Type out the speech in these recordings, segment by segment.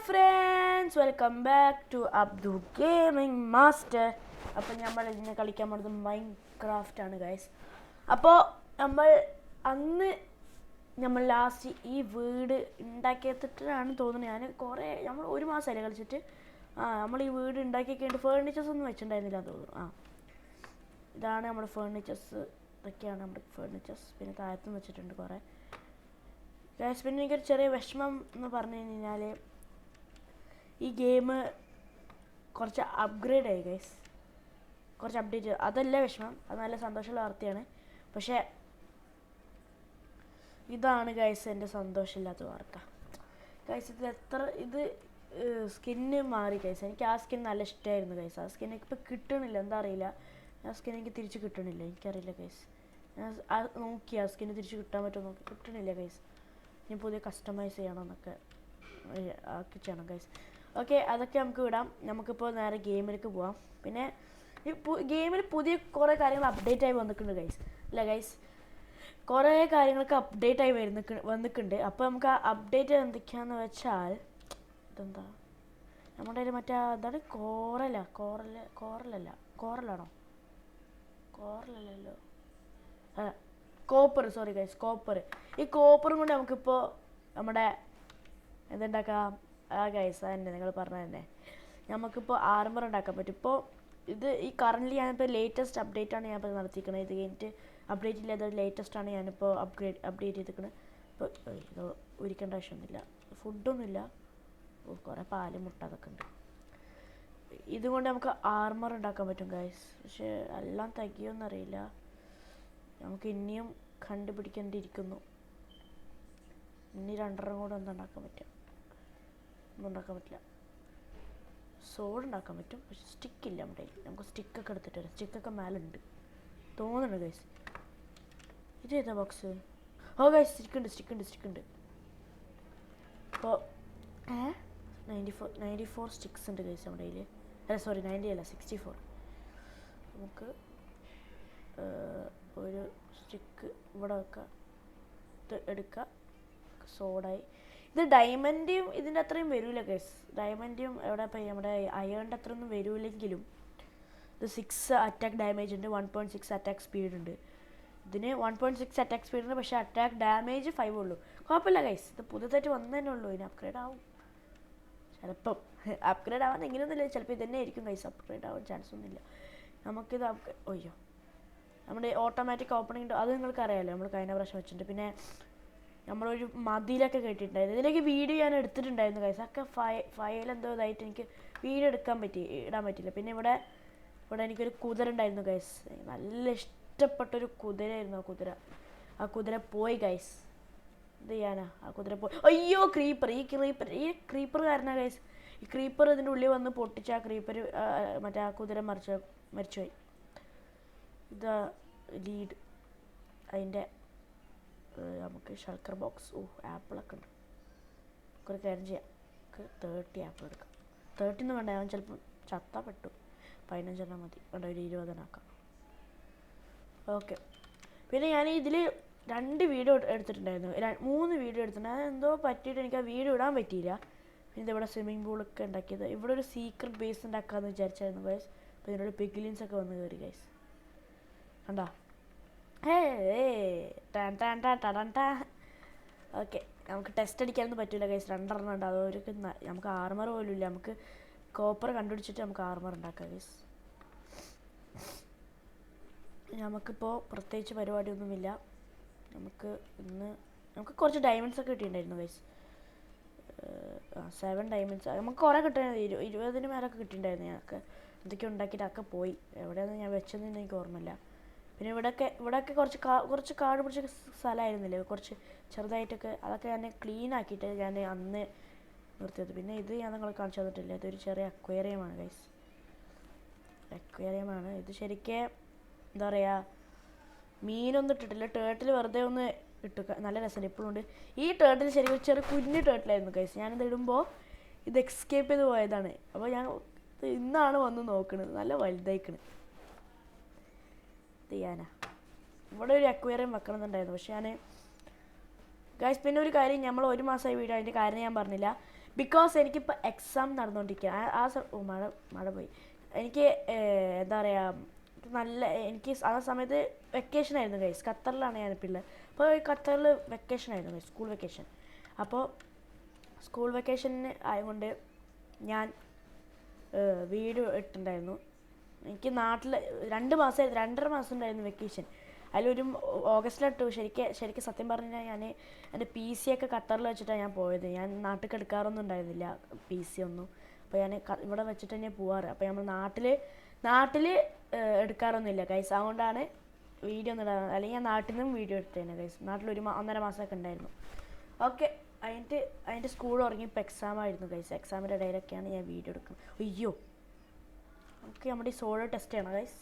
Friends, welcome back to Abdu gaming master. അപ്പോൾ നമ്മൾ ഇന്ന് കളിക്കാൻ പോകുന്നത് മൈൻക്രാഫ്റ്റ് ആണ് ഗൈസ്. അപ്പോൾ അന്ന് നമ്മൾ ലാസ്റ്റ് ഈ വീട് ഉണ്ടാക്കിയെത്തിട്ടാണ് തോന്നുന്നത്. നമ്മൾ ഒരു മാസമല്ലേ കളിച്ചിട്ട്. നമ്മൾ ഈ വീട് ഉണ്ടാക്കിയൊക്കെ ഫേർണിച്ചേഴ്സ് ഒന്നും വെച്ചിട്ടുണ്ടായിരുന്നില്ല തോന്നുന്നു. ഇതാണ് നമ്മുടെ ഫേർണിച്ചേഴ്സ്. ഇതൊക്കെയാണ് നമ്മുടെ ഫേർണിച്ചേഴ്സ്. പിന്നെ താഴത്തും വെച്ചിട്ടുണ്ട് കുറേ ഗൈസ്. പിന്നെ എനിക്കൊരു ചെറിയ വിഷമം എന്ന് പറഞ്ഞു കഴിഞ്ഞാൽ ഈ ഗെയിം കുറച്ച് അപ്ഗ്രേഡ് ആയി ഗൈസ്, കുറച്ച് അപ്ഡേറ്റ്. അതല്ല വിഷമം, അത് നല്ല സന്തോഷമുള്ള വാർത്തയാണ്. പക്ഷേ ഇതാണ് ഗൈസ് എൻ്റെ സന്തോഷമില്ലാത്ത വാർത്ത. ഗൈസ് ഇത് സ്കിന്ന് മാറി ഗൈസ്. എനിക്ക് ആ സ്കിൻ നല്ല ഇഷ്ടമായിരുന്നു ഗൈസ്. ആ സ്കിൻ ഇപ്പോൾ കിട്ടണില്ല, എന്താ അറിയില്ല. ആ സ്കിൻ എനിക്ക് തിരിച്ച് കിട്ടണില്ല, എനിക്കറിയില്ല ഗൈസ്. ഞാൻ നോക്കി ആ സ്കിന്ന് തിരിച്ച് കിട്ടാൻ പറ്റുമോ നോക്കി, കിട്ടണില്ല ഗൈസ്. ഞാൻ പുതിയ കസ്റ്റമൈസ് ചെയ്യണമെന്നൊക്കെ ആക്കി ചെയ്യണം ഗൈസ്. ഓക്കെ, അതൊക്കെ നമുക്ക് വിടാം. നമുക്കിപ്പോൾ നേരെ ഗെയിമിലേക്ക് പോവാം. പിന്നെ ഈ ഗെയിമിൽ പുതിയ കുറേ കാര്യങ്ങൾ അപ്ഡേറ്റ് ആയി വന്നിട്ടുണ്ട് ഗൈസ്. അല്ല ഗൈസ്, കുറേ കാര്യങ്ങൾക്ക് അപ്ഡേറ്റ് ആയി വന്നിട്ടുണ്ട്. അപ്പോൾ നമുക്ക് ആ അപ്ഡേറ്റ് എന്തൊക്കെയാണെന്ന് വെച്ചാൽ, ഇതെന്താ നമ്മുടെ കയ്യിൽ മറ്റേ എന്താണ് കോറലാണോ? കോറലല്ലോ, കോപ്പർ. Sorry guys, copper. ഈ കോപ്പറും കൊണ്ട് നമുക്കിപ്പോൾ നമ്മുടെ എന്തുണ്ടാക്കാം? ഗൈസ് തന്നെ നിങ്ങൾ പറഞ്ഞ തന്നെ നമുക്കിപ്പോൾ ആർമർ ഉണ്ടാക്കാൻ പറ്റും. ഇപ്പോൾ ഈ കറൻ്റ്ലി ഞാനിപ്പോൾ ലേറ്റസ്റ്റ് അപ്ഡേറ്റാണ് ഞാനിപ്പോൾ നടത്തിയിരിക്കുന്നത്. ഇത് കഴിഞ്ഞിട്ട് അപ്ഡേറ്റ് ഇല്ല, അത് ലേറ്റസ്റ്റാണ് ഞാനിപ്പോൾ അപ്ഡേറ്റ് ചെയ്തിരിക്കുന്നത്. ഇപ്പോൾ ഇത് ഒരിക്കേണ്ട ആവശ്യമൊന്നുമില്ല, ഫുഡൊന്നുമില്ല. കുറേ പാല് മുട്ട അതൊക്കെ ഉണ്ട്. ഇതുകൊണ്ട് നമുക്ക് ആർമർ ഉണ്ടാക്കാൻ പറ്റും ഗൈസ്. പക്ഷേ എല്ലാം തികയുമെന്നറിയില്ല, നമുക്ക് ഇനിയും കണ്ടുപിടിക്കേണ്ടിയിരിക്കുന്നു. ഇനി രണ്ടെണ്ണം കൂടെ ഒന്നും ഉണ്ടാക്കാൻ പറ്റില്ല. സോഡ് ഉണ്ടാക്കാൻ പറ്റും, പക്ഷെ സ്റ്റിക്കില്ല നമ്മുടെ കയ്യിൽ. നമുക്ക് സ്റ്റിക്കൊക്കെ എടുത്തിട്ട് വരാം. സ്റ്റിക്കൊക്കെ മേലെ ഉണ്ട് തോന്നുന്നുണ്ട് ഗൈസ്. ഇതേതാ ബോക്സ്? ഗൈസ്, സ്റ്റിക്കുണ്ട്. അപ്പോൾ 94 സ്റ്റിക്സ് ഉണ്ട് ഗൈസ് നമ്മുടെ കയ്യിൽ. അല്ല സോറി, 90 അല്ല, 64. നമുക്ക് ഒരു സ്റ്റിക്ക് ഇവിടെ വെക്കാം, ഇത് എടുക്കുക. സോഡായി. ഇത് ഡയമണ്ടിയും ഇതിൻ്റെ അത്രയും വരില്ല ഗൈസ്. ഡയമണ്ടിയും എവിടെ പോയി നമ്മുടെ അയേണിൻ്റെ അത്രയൊന്നും വരില്ലെങ്കിലും ഇത് 6 അറ്റാക്ക് ഡാമേജ് ഉണ്ട്, 1.6 അറ്റാക്ക് സ്പീഡ് ഉണ്ട്. ഇതിന് 1.6 അറ്റാക്ക് സ്പീഡ് ഉണ്ട്, പക്ഷേ അറ്റാക്ക് ഡാമേജ് 5 ഉള്ളൂ. കുഴപ്പമില്ല ഗൈസ്, ഇത് പുതുതായിട്ട് വന്നതന്നെ ഉള്ളൂ. ഇതിന് അപ്ഗ്രേഡ് ആവും ചിലപ്പം. അപ്ഗ്രേഡ് ആവാൻ എങ്ങനെയൊന്നുമില്ല, ചിലപ്പോൾ ഇതന്നെ ആയിരിക്കും ഗൈസ്. അപ്ഗ്രേഡ് ആവാൻ ചാൻസ് ഒന്നുമില്ല. നമുക്കിത് നമ്മുടെ ഓട്ടോമാറ്റിക് ഓപ്പണിംഗ് അത് നിങ്ങൾക്ക് അറിയാമല്ലോ, നമ്മൾ കഴിഞ്ഞ പ്രാവശ്യം വെച്ചിട്ടുണ്ട്. പിന്നെ നമ്മളൊരു മതിലൊക്കെ കേട്ടിട്ടുണ്ടായിരുന്നു. ഇതിലേക്ക് വീഡിയോ ഞാൻ എടുത്തിട്ടുണ്ടായിരുന്നു ഗൈസ്. ഒക്കെ ഫയൽ എന്തോ ഇതായിട്ട് എനിക്ക് വീഡിയോ ഇടാൻ പറ്റില്ല. പിന്നെ ഇവിടെ എനിക്കൊരു കുതിര ഉണ്ടായിരുന്നു ഗൈസ്. നല്ല ഇഷ്ടപ്പെട്ടൊരു കുതിരയായിരുന്നു ആ കുതിര പോയി ഗൈസ്. എന്ത് ചെയ്യാനാ, ആ കുതിര പോയി. അയ്യോ, ഈ ക്രീപ്പർ കാരണമാണ് ഗൈസ്. ഈ ക്രീപ്പർ ഇതിൻ്റെ ഉള്ളിൽ വന്ന് പൊട്ടിച്ച് ആ ക്രീപ്പർ മറ്റേ ആ കുതിര മരിച്ചുപോയി. ഇതാ ലീഡ്. അതിൻ്റെ നമുക്ക് ഷൾക്കർ ബോക്സ്. ആപ്പിളൊക്കെ ഉണ്ട്. നമുക്കൊരു കാര്യം ചെയ്യാം, നമുക്ക് 30 ആപ്പിൾ എടുക്കാം. 30 വേണ്ട, ഞാൻ ചിലപ്പം ചത്തപ്പെട്ടു. 15 മതി, വേണ്ട ഒരു 20 ആക്കാം. ഓക്കെ, പിന്നെ ഞാൻ ഇതിൽ 2 വീഡിയോ എടുത്തിട്ടുണ്ടായിരുന്നു, 3 വീഡിയോ എടുത്തിട്ടുണ്ട്. അതെന്തോ പറ്റിയിട്ട് എനിക്ക് ആ വീഡിയോ ഇടാൻ പറ്റിയില്ല. പിന്നെ ഇതിവിടെ സ്വിമ്മിംഗ് പൂളൊക്കെ ഉണ്ടാക്കിയത്. ഇവിടെ ഒരു സീക്രട്ട് ബേസ് ഉണ്ടാക്കാമെന്ന് വിചാരിച്ചായിരുന്നു ഗൈസ്. അപ്പോൾ ഇതിനോട് പിഗ്ലിൻസൊക്കെ വന്ന് കയറി ഗൈസ്. കണ്ടോ? ഓക്കെ, നമുക്ക് ടെസ്റ്റ് അടിക്കാനൊന്നും പറ്റില്ല ഗൈസ്. 2 ഉണ്ട്. അതൊരു നമുക്ക് ആർമർ പോലും ഇല്ല. നമുക്ക് കോപ്പർ കണ്ടുപിടിച്ചിട്ട് നമുക്ക് ആർമർ ഉണ്ടാക്കാം ഗൈസ്. നമുക്കിപ്പോൾ പ്രത്യേകിച്ച് പരിപാടിയൊന്നുമില്ല. നമുക്ക് കുറച്ച് ഡയമണ്ട്സ് ഒക്കെ കിട്ടിയിട്ടുണ്ടായിരുന്നു ഗൈസ്. 7 ഡയമണ്ട്സ് നമുക്ക് കുറേ കിട്ടുമായിരുന്നു. 20 മേലൊക്കെ കിട്ടിയിട്ടുണ്ടായിരുന്നു. ഞങ്ങൾക്ക് എന്തൊക്കെ ഉണ്ടാക്കിയിട്ട് ഒക്കെ പോയി. എവിടെയാണെന്ന് ഞാൻ വെച്ചതെന്ന് എനിക്ക് ഓർമ്മയില്ല. പിന്നെ ഇവിടെയൊക്കെ കുറച്ച് കാട് പിടിച്ച സ്ഥലമായിരുന്നില്ലേ, കുറച്ച് ചെറുതായിട്ടൊക്കെ. അതൊക്കെ ഞാൻ ക്ലീൻ ആക്കിയിട്ട് ഞാൻ അന്ന് നിർത്തിയത്. പിന്നെ ഇത് ഞാൻ നിങ്ങൾ കാണിച്ചു തന്നിട്ടില്ല. ഇതൊരു ചെറിയ അക്വേറിയമാണ് ഗൈസ്. അക്വേറിയമാണ് ഇത്. ശരിക്കും എന്താ പറയുക, മീനൊന്നും ഇട്ടിട്ടില്ല. ടേർട്ടിൽ വെറുതെ ഒന്ന് ഇട്ടു, നല്ല രസമുണ്ട്. ഇപ്പോഴും ഉണ്ട് ഈ ടേർട്ടിൽ. ശരിക്കും ചെറിയ കുഞ്ഞു ടേർട്ടിലായിരുന്നു ഗൈസ്. ഞാനിത് ഇടുമ്പോൾ ഇത് എസ്കേപ്പ് ചെയ്ത് പോയതാണ്. അപ്പോൾ ഞാൻ ഇന്നാണ് വന്ന് നോക്കുന്നത്, നല്ല വലുതായിക്കണ്. ചെയ്യാനാ ഇവിടെ ഒരു അക്വേറിയം വെക്കണമെന്നുണ്ടായിരുന്നു, പക്ഷെ ഞാൻ ഗൈസ് പിന്നെ ഒരു കാര്യം, നമ്മൾ 1 മാസമായി വീഡിയോ, അതിൻ്റെ കാര്യം ഞാൻ പറഞ്ഞില്ല. ബിക്കോസ് എനിക്കിപ്പോൾ എക്സാം നടന്നുകൊണ്ടിരിക്കുക മഴ മഴ പോയി. എനിക്ക് എന്താ പറയുക, നല്ല എനിക്ക് ആ സമയത്ത് വെക്കേഷൻ ആയിരുന്നു ഗൈസ്. ഖത്തറിലാണ് ഞാനിപ്പോൾ ഉള്ളത്. അപ്പോൾ ഖത്തറിൽ വെക്കേഷൻ ആയിരുന്നു ഗൈസ്, സ്കൂൾ വെക്കേഷൻ. അപ്പോൾ സ്കൂൾ വെക്കേഷന് ആയതുകൊണ്ട് ഞാൻ വീഡിയോ ഇട്ടിട്ടുണ്ടായിരുന്നു. എനിക്ക് നാട്ടിൽ 2.5 മാസം ഉണ്ടായിരുന്നു വെക്കേഷൻ. അതിലൊരു ഓഗസ്റ്റിലിട്ടു. ശരിക്കും സത്യം പറഞ്ഞാൽ ഞാൻ എൻ്റെ PC ഒക്കെ ഖത്തറിൽ വെച്ചിട്ടാണ് ഞാൻ പോയത്. ഞാൻ നാട്ടിൽ എടുക്കാറൊന്നും ഉണ്ടായിരുന്നില്ല PC ഒന്നും. അപ്പോൾ ഞാൻ ഇവിടെ വെച്ചിട്ട് തന്നെ പോവാറ്. അപ്പോൾ നമ്മൾ നാട്ടിൽ എടുക്കാറൊന്നുമില്ല ഗൈസ്. അതുകൊണ്ടാണ് വീഡിയോ ഒന്നും ഇടാറ്. അല്ലെങ്കിൽ ഞാൻ നാട്ടിൽ നിന്നും വീഡിയോ എടുത്തേനെ ഗൈസ്. നാട്ടിൽ 1.5 മാസമൊക്കെ ഉണ്ടായിരുന്നു. ഓക്കെ, അതിൻ്റെ സ്കൂൾ തുടങ്ങി. ഇപ്പോൾ എക്സാം ആയിരുന്നു ഗൈസ്. എക്സാമിൻ്റെ ഇടയിലൊക്കെയാണ് ഞാൻ വീഡിയോ എടുക്കുന്നത്. അയ്യോ, നമുക്ക് നമ്മുടെ ഈ സോളോ ടെസ്റ്റ് ചെയ്യണം ഗൈസ്.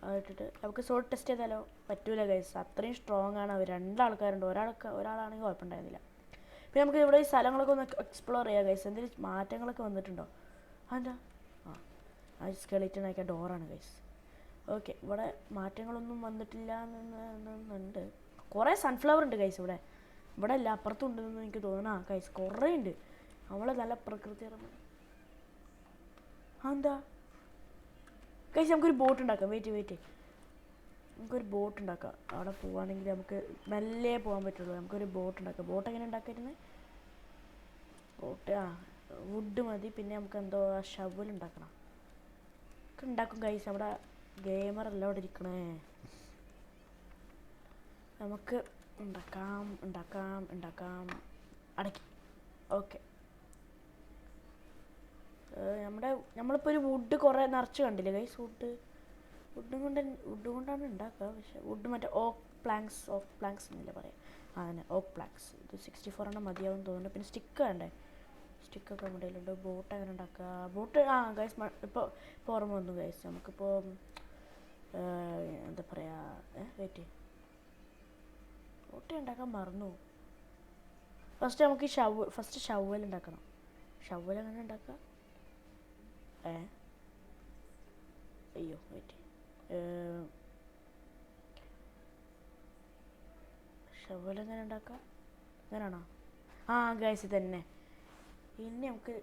അതിട്ടിട്ട് നമുക്ക് സോൾട്ട് ടെസ്റ്റ് ചെയ്താലോ? പറ്റൂല ഗൈസ്, അത്രയും സ്ട്രോങ് ആണ് അവർ. 2 ആൾക്കാരുണ്ട്. ഒരാളാണെങ്കിൽ കുഴപ്പമുണ്ടായിരുന്നില്ല. പിന്നെ നമുക്ക് ഇവിടെ ഈ സ്ഥലങ്ങളൊക്കെ ഒന്ന് എക്സ്പ്ലോർ ചെയ്യാം ഗൈസ്. എന്തെങ്കിലും മാറ്റങ്ങളൊക്കെ വന്നിട്ടുണ്ടോ? അതെന്താ? ആ സ്കെലിറ്റൺ ആക്കിയ ഡോറാണ് ഗൈസ്. ഓക്കെ, ഇവിടെ മാറ്റങ്ങളൊന്നും വന്നിട്ടില്ല എന്നുണ്ട്. കുറേ സൺഫ്ലവർ ഉണ്ട് ഗൈസ് ഇവിടെ അല്ല, അപ്പുറത്തും ഉണ്ടെന്ന് എനിക്ക് തോന്നണം. ഗൈസ് കുറേ ഉണ്ട്. നമ്മളെ നല്ല പ്രകൃതി. എന്താ ഗൈസ്, നമുക്കൊരു ബോട്ട് ഉണ്ടാക്കാം. വെയിറ്റ്, നമുക്കൊരു ബോട്ട് ഉണ്ടാക്കാം. അവിടെ പോവുകയാണെങ്കിൽ നമുക്ക് മെല്ലെ പോകാൻ പറ്റുള്ളൂ. നമുക്കൊരു ബോട്ട് ഉണ്ടാക്കാം. ബോട്ട് എങ്ങനെ ഉണ്ടാക്കരുന്നത്? ബോട്ട് വുഡ് മതി. പിന്നെ നമുക്ക് എന്തോ ഷവൽ ഉണ്ടാക്കണം. ഒക്കെ ഉണ്ടാക്കും ഗൈസ്. നമ്മുടെ ഗെയിമറല്ല അവിടെ ഇരിക്കണേ. നമുക്ക് ഉണ്ടാക്കാം. അടക്കി. ഓക്കെ, നമ്മളിപ്പോൾ ഒരു വുഡ് കുറേ നിറച്ച് കണ്ടില്ലേ ഗൈസ്? വുഡ് കൊണ്ടാണ് ഉണ്ടാക്കുക. പക്ഷേ വുഡ് മറ്റേ ഓക്ക് പ്ലാങ്ക്സ് എന്നല്ലേ പറയാം. അങ്ങനെ ഓക്ക് പ്ലാങ്ക്സ്. ഇത് 64 എണ്ണം മതിയാവും തോന്നുന്നു. പിന്നെ സ്റ്റിക്ക് വേണ്ടേ? സ്റ്റിക്കൊക്കെ നമ്മുടെ കയ്യിലുണ്ട്. ബോട്ട് എങ്ങനെ ഉണ്ടാക്കുക? ബോട്ട് ഗൈസ് ഇപ്പോൾ ഓർമ്മ വന്നു ഗൈസ്. നമുക്കിപ്പോൾ എന്താ പറയുക, വെയിറ്റ്, ബോട്ട് ഉണ്ടാക്കാൻ മറന്നു. ഫസ്റ്റ് നമുക്ക് ഷവൽ ഉണ്ടാക്കണം. ഷവൽ എങ്ങനെ ഉണ്ടാക്കുക? അയ്യോ, വെയിറ്റ്, ഷവൽ എങ്ങനെ ഉണ്ടാക്കുക? അങ്ങനെയാണോ? ഗൈസ് തന്നെ. ഇനി നമുക്ക്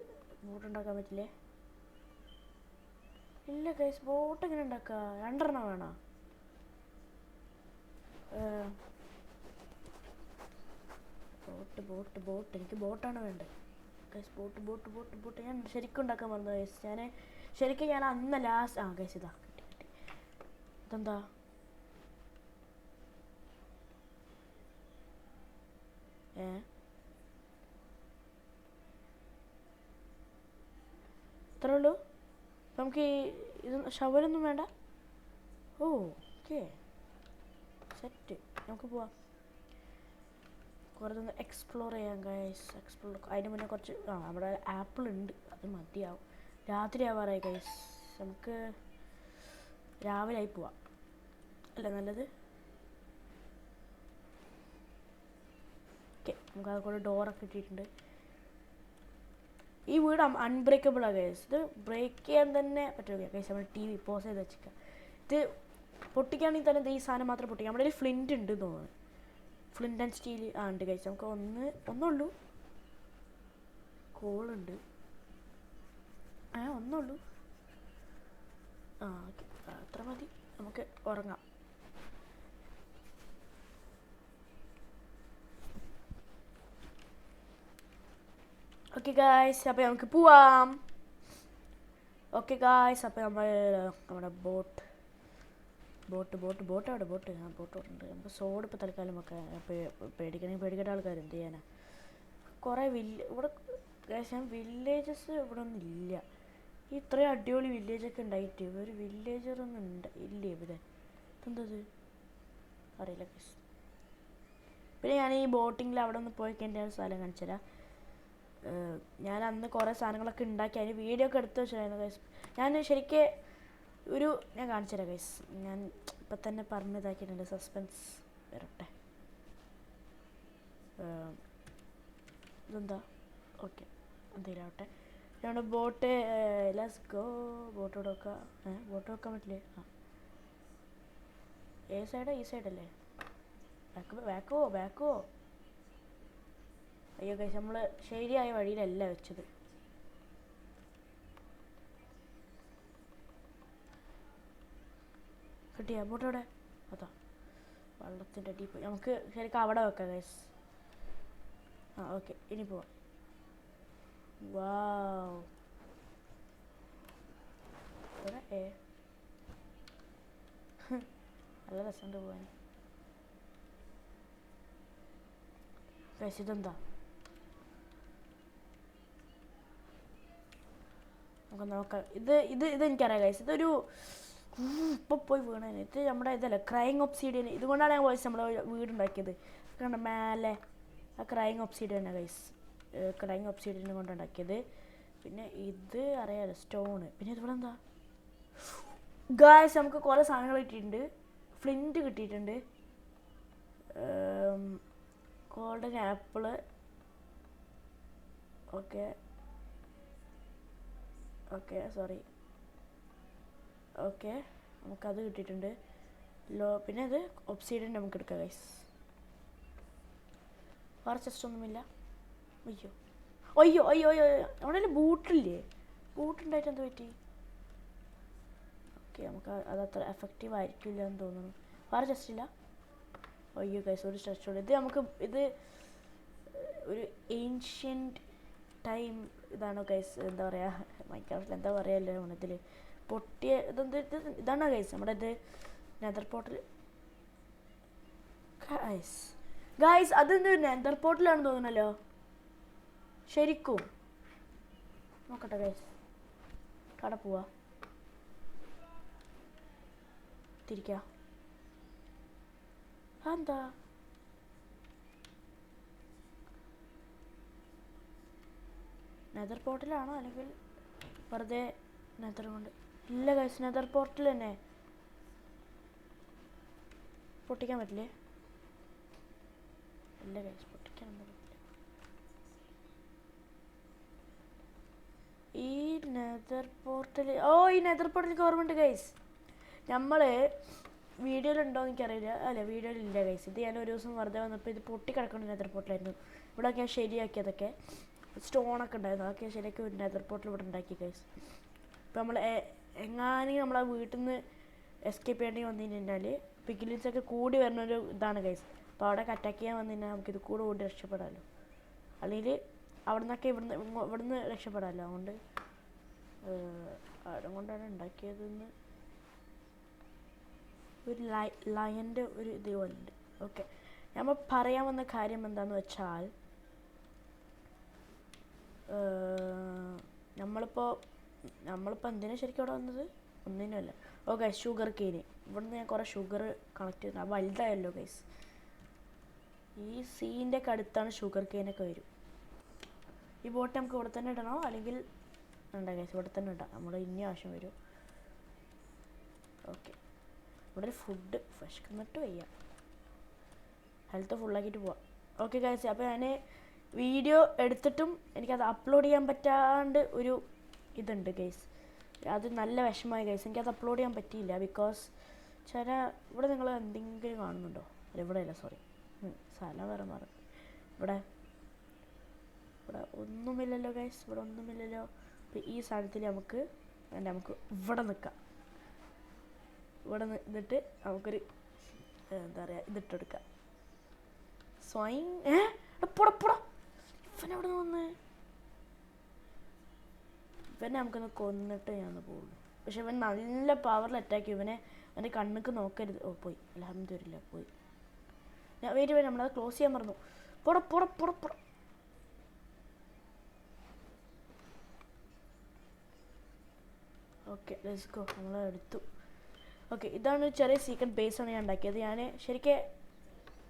ബോട്ട് ഉണ്ടാക്കാൻ പറ്റില്ലേ? ഇല്ല ഗൈസ്, ബോട്ട് എങ്ങനെ ഉണ്ടാക്കുക? 2 എണ്ണം വേണോ? ബോട്ട് എനിക്ക് ബോട്ടാണ് വേണ്ടത് ഗൈസ്. ബോട്ട് ഞാൻ ശരിക്കും ഉണ്ടാക്കാൻ മറന്നു ഗൈസ്. ശരിക്കും ഞാൻ അന്ന് ലാസ്റ്റ് ഗൈസ് ഇതാ കിട്ടി. ഇതെന്താ? ഇത്രേ ഉള്ളൂ? നമുക്ക് ഇത് ഷവലൊന്നും വേണ്ട? Okay, set. നമുക്ക് പോവാം. കുറേ ഒന്ന് എക്സ്പ്ലോർ ചെയ്യാം ഗൈസ്. അതിന് മുന്നേ കുറച്ച് അവിടെ ആപ്പിൾ ഉണ്ട്, അത് മതിയാവും. രാത്രി ആവാറായി ഗൈസ്. നമുക്ക് രാവിലെ ആയി പോവാം അല്ലേ നല്ലത്? ഓക്കെ, നമുക്ക് അതുപോലെ ഡോറൊക്കെ ഇട്ടിട്ടുണ്ട്. ഈ വീട് അൺബ്രേക്കബിളാണ് ഗൈസ്. ഇത് ബ്രേക്ക് ചെയ്യാൻ തന്നെ പറ്റില്ല ഗൈസ്. നമ്മൾ TV പോസ് ചെയ്ത് വെച്ചിരിക്കുക. ഇത് പൊട്ടിക്കുകയാണെങ്കിൽ തന്നെ ഈ സാധനം മാത്രം പൊട്ടിക്കാം. നമ്മുടെ കയ്യിൽ ഫ്ലിൻറ്റ് ഉണ്ട് തോന്നുന്നു. ഫ്ലിൻറ്റ് ആൻഡ് സ്റ്റീൽ ഉണ്ട് ഗൈസ്. നമുക്ക് ഒന്നുള്ളൂ. കോളുണ്ട്. ഒന്നുള്ളൂ. ഓക്കെ, അത്ര മതി. നമുക്ക് ഉറങ്ങാം. ഓക്കെ ഗായ്സ്, അപ്പോൾ നമുക്ക് പോവാം. ഓക്കെ ഗായ്സ്, അപ്പോൾ നമ്മുടെ ബോട്ട് അവിടെ ബോട്ടുണ്ട്. നമുക്ക് സോഡ് ഇപ്പോൾ തൽക്കാലം ഒക്കെ പേടിക്കേണ്ട ആൾക്കാർ എന്ത് ചെയ്യാനാ? കുറേ ഇവിടെ വില്ലേജസ് ഇവിടെ ഒന്നും ഇല്ല. ഇത്രയും അടിപൊളി വില്ലേജൊക്കെ ഉണ്ടായിട്ട് ഒരു വില്ലേജറൊന്നും ഇല്ലേ ഇവിടെ? എന്തത് അറിയില്ല ഗൈസ്. പിന്നെ ഞാൻ ഈ ബോട്ടിങ്ങിൽ അവിടെ ഒന്ന് പോയി കഴിഞ്ഞാൽ സ്ഥലം കാണിച്ചു തരാം. ഞാൻ അന്ന് കുറേ സാധനങ്ങളൊക്കെ ഉണ്ടാക്കി അതിന് വീഡിയോ ഒക്കെ എടുത്ത് വെച്ചിട്ടുണ്ടായിരുന്നു ഗൈസ്. ഞാൻ ഞാൻ കാണിച്ചു തരാം ഗൈസ്. ഞാൻ ഇപ്പം തന്നെ പറഞ്ഞ് ഇതാക്കിയിട്ടുണ്ട്. സസ്പെൻസ് വരട്ടെ. ഇതെന്താ? ഓക്കെ, എന്തെങ്കിലും ആവട്ടെ. ഞങ്ങളുടെ ബോട്ട് ലെറ്റ്സ് ഗോ. ബോട്ട് വെക്കാൻ പറ്റില്ലേ? ഈ സൈഡല്ലേ? ബാക്കോ. അയ്യോ ഗൈസ് നമ്മൾ ശരിയായ വഴിയിലല്ല വെച്ചത്. കിട്ടിയ ബോട്ട് എവിടെ? അതാ വെള്ളത്തിൻ്റെ അടിയിൽ പോയി. നമുക്ക് ശരിക്കും അവിടെ വെക്കാം ഗൈസ്. ആ ഓക്കെ, ഇനി പോവാം. വാവ്, നല്ല രസമുണ്ട് പോവാൻ. ഗൈസ് ഇതെന്താ? നമുക്ക് നോക്കാം. ഇത് എനിക്കറിയാം ഗൈസ്. ഇതൊരു ഇപ്പോൾ പോയി വീണേന്. ഇത് നമ്മുടെ ഇതല്ല, ക്രൈങ് ഒബ്സിഡിയൻ. ഇതുകൊണ്ടാണ് ഞാൻ വോയിസ് നമ്മുടെ വീടുണ്ടാക്കിയത്. കണ്ട മേലെ ആ crying obsidian guys. Crying obsidian കൊണ്ടുണ്ടാക്കിയത്. പിന്നെ ഇത് അറിയാലോ, സ്റ്റോണ്. പിന്നെ ഇതിവിടെ എന്താ ഗൈസ്? നമുക്ക് കുറേ സാധനങ്ങൾ കിട്ടിയിട്ടുണ്ട്. ഫ്ലിൻറ്റ് കിട്ടിയിട്ടുണ്ട്, golden apple, okay okay sorry okay, നമുക്കത് കിട്ടിയിട്ടുണ്ട്. പിന്നെ ഇത് ഒബ്സിഡിയൻ നമുക്ക് എടുക്കാം ഗൈസ്. വേറെ ചെസ്റ്റ് ഒന്നുമില്ല. അയ്യോ അയ്യോ അയ്യോ അയ്യോ, അവിടെ ബൂട്ടില്ലേ? ബൂട്ടുണ്ടായിട്ട് എന്ത് പറ്റി? ഓക്കെ, നമുക്ക് അതത്ര എഫക്റ്റീവ് ആയിരിക്കില്ല എന്ന് തോന്നുന്നു. വേറെ ചെസ്റ്റ് ഇല്ല. അയ്യോ ഗൈസ്, ഒരു ചെസ്റ്റ് ഉണ്ട്. ഇത് നമുക്ക് ഇത് ഒരു ഏൻഷ്യൻറ്റ് ടൈം ഇതാണോ ഗൈസ്? എന്താ പറയുക, മൈൻക്രാഫ്റ്റിൽ എന്താ പറയുമല്ലോ ഇതിൽ പൊട്ടിയ ഇതാണോ ഗൈസ് നമ്മുടെ ഇത് നെതർ പോർട്ടൽ? ഗൈസ് അതെന്ത് നെതർ പോർട്ടലാണെന്ന് തോന്നണല്ലോ ശരിക്കും. നോക്കട്ടെ ഗൈസ്, കട പോവാ, തിരിക്ക. എന്താ നെതർ പോർട്ടലാണോ അല്ലെങ്കിൽ വെറുതെ നെതർ കൊണ്ട്? ഇല്ല ഗൈസ്, നെതർ പോർട്ടൽ തന്നെ. പൊട്ടിക്കാൻ പറ്റില്ലേ? ഇല്ല ഗൈസ്, പൊട്ടിക്കാൻ പറ്റില്ല. ഈ നെതർ പോർട്ടൽ, ഈ നെതർ പോർട്ടൽ ഓർമ്മയുണ്ട് ഗൈസ്. നമ്മൾ വീഡിയോയിലുണ്ടോയെന്ന് എനിക്കറിയില്ല. അല്ല, വീഡിയോയിലില്ല ഗൈസ്. ഇത് ഞാൻ ഒരു ദിവസം വെറുതെ വന്നപ്പോൾ ഇത് പൊട്ടിക്കിടക്കുന്ന നെതർ പോർട്ടലായിരുന്നു. ഇവിടെയൊക്കെ ഞാൻ ശരിയാക്കിയതൊക്കെ സ്റ്റോണൊക്കെ ഉണ്ടായിരുന്നു. അതൊക്കെ ശരിയാക്കി ഒരു നെതർ പോർട്ടൽ ഇവിടെ ഉണ്ടാക്കി ഗൈസ്. ഇപ്പം നമ്മൾ എങ്ങാനും നമ്മളെ വീട്ടിൽ നിന്ന് എസ്കേപ്പ് ചെയ്യേണ്ടി വന്നു കഴിഞ്ഞാൽ പിഗ്ലിൻസൊക്കെ കൂടി വരുന്നൊരു ഇതാണ് ഗൈസ്. അപ്പോൾ അവിടെ അറ്റാക്ക് ചെയ്യാൻ വന്നു കഴിഞ്ഞാൽ നമുക്കിത് കൂടെ ഓടി രക്ഷപ്പെടാമല്ലോ. അല്ലെങ്കിൽ അവിടെ നിന്നൊക്കെ ഇവിടുന്ന് രക്ഷപ്പെടാമല്ലോ. അതുകൊണ്ടാണ് ഉണ്ടാക്കിയതെന്ന്. ഒരു ലയൻ്റെ ഒരു ഇത് പോലുണ്ട്. ഓക്കെ, നമ്മൾ പറയാൻ വന്ന കാര്യം എന്താണെന്ന് വെച്ചാൽ, നമ്മളിപ്പോൾ എന്തിനാണ് ശരിക്കും അവിടെ വന്നത്? ഒന്നിനുമല്ല. Okay, sugar cane. ഇവിടുന്ന് ഞാൻ കുറേ ഷുഗർ കളക്ട് ചെയ്തു. വലുതായല്ലോ ഗൈസ്. ഈ സീൻ്റെ ഒക്കെ അടുത്താണ് ഷുഗർ കെയിനൊക്കെ വരും. ഈ ബോട്ട് നമുക്ക് ഇവിടെ തന്നെ ഇടണോ അല്ലെങ്കിൽ വേണ്ട ഗൈസ്? ഇവിടെ തന്നെ ഇടാം, നമ്മുടെ ഇനി ആവശ്യം വരും. ഓക്കെ, ഇവിടെ ഒരു ഫുഡ് വിശന്നിട്ട് വയ്യ. ഹെൽത്ത് ഫുള്ളാക്കിയിട്ട് പോവാം. ഓക്കെ ഗൈസ്, അപ്പോൾ ഞാൻ വീഡിയോ എടുത്തിട്ടും എനിക്കത് അപ്ലോഡ് ചെയ്യാൻ പറ്റാണ്ട് ഒരു ഇതുണ്ട് ഗൈസ്. അത് നല്ല വിഷമമായി ഗൈസ്. എനിക്കത് അപ്ലോഡ് ചെയ്യാൻ പറ്റിയില്ല. ബിക്കോസ് ഇവിടെ നിങ്ങൾ എന്തെങ്കിലും കാണുന്നുണ്ടോ? അല്ല, ഇവിടെ അല്ല, സോറി, സ്ഥലം വേറെ മാറും. ഇവിടെ ഒന്നുമില്ലല്ലോ ഗൈസ്, ഇവിടെ ഒന്നുമില്ലല്ലോ. അപ്പോൾ ഈ സാധനത്തിൽ നമുക്ക് ഇവിടെ നിൽക്കാം. ഇവിടെ നിന്നിട്ട് നമുക്കൊരു എന്താ പറയുക ഇതിട്ടെടുക്കാം. സ്വയം പൊടപ്പൊട ഇവനവിടെ നിന്ന് വന്ന് ഇവനെ നമുക്കൊന്ന് കൊന്നിട്ട് ഞാൻ പോകുള്ളൂ. പക്ഷെ ഇവൻ നല്ല പവറിൽ അറ്റാക്ക് ചെയ്യും. അവൻ്റെ കണ്ണുക്ക് നോക്കരുത്. പോയി, അൽഹംദുലില്ലാ പോയി. ഞാൻ വെയിറ്റ് നമ്മളത് ക്ലോസ് ചെയ്യാൻ മറന്നു. പൊട ഓക്കെ, ലെറ്റ്സ് ഗോ. നമ്മളെടുത്തു. ഓക്കെ, ഇതാണ് ഒരു ചെറിയ സീക്രട്ട് ബേസാണ് ഞാൻ ഉണ്ടാക്കിയത്. ഞാൻ ശരിക്കും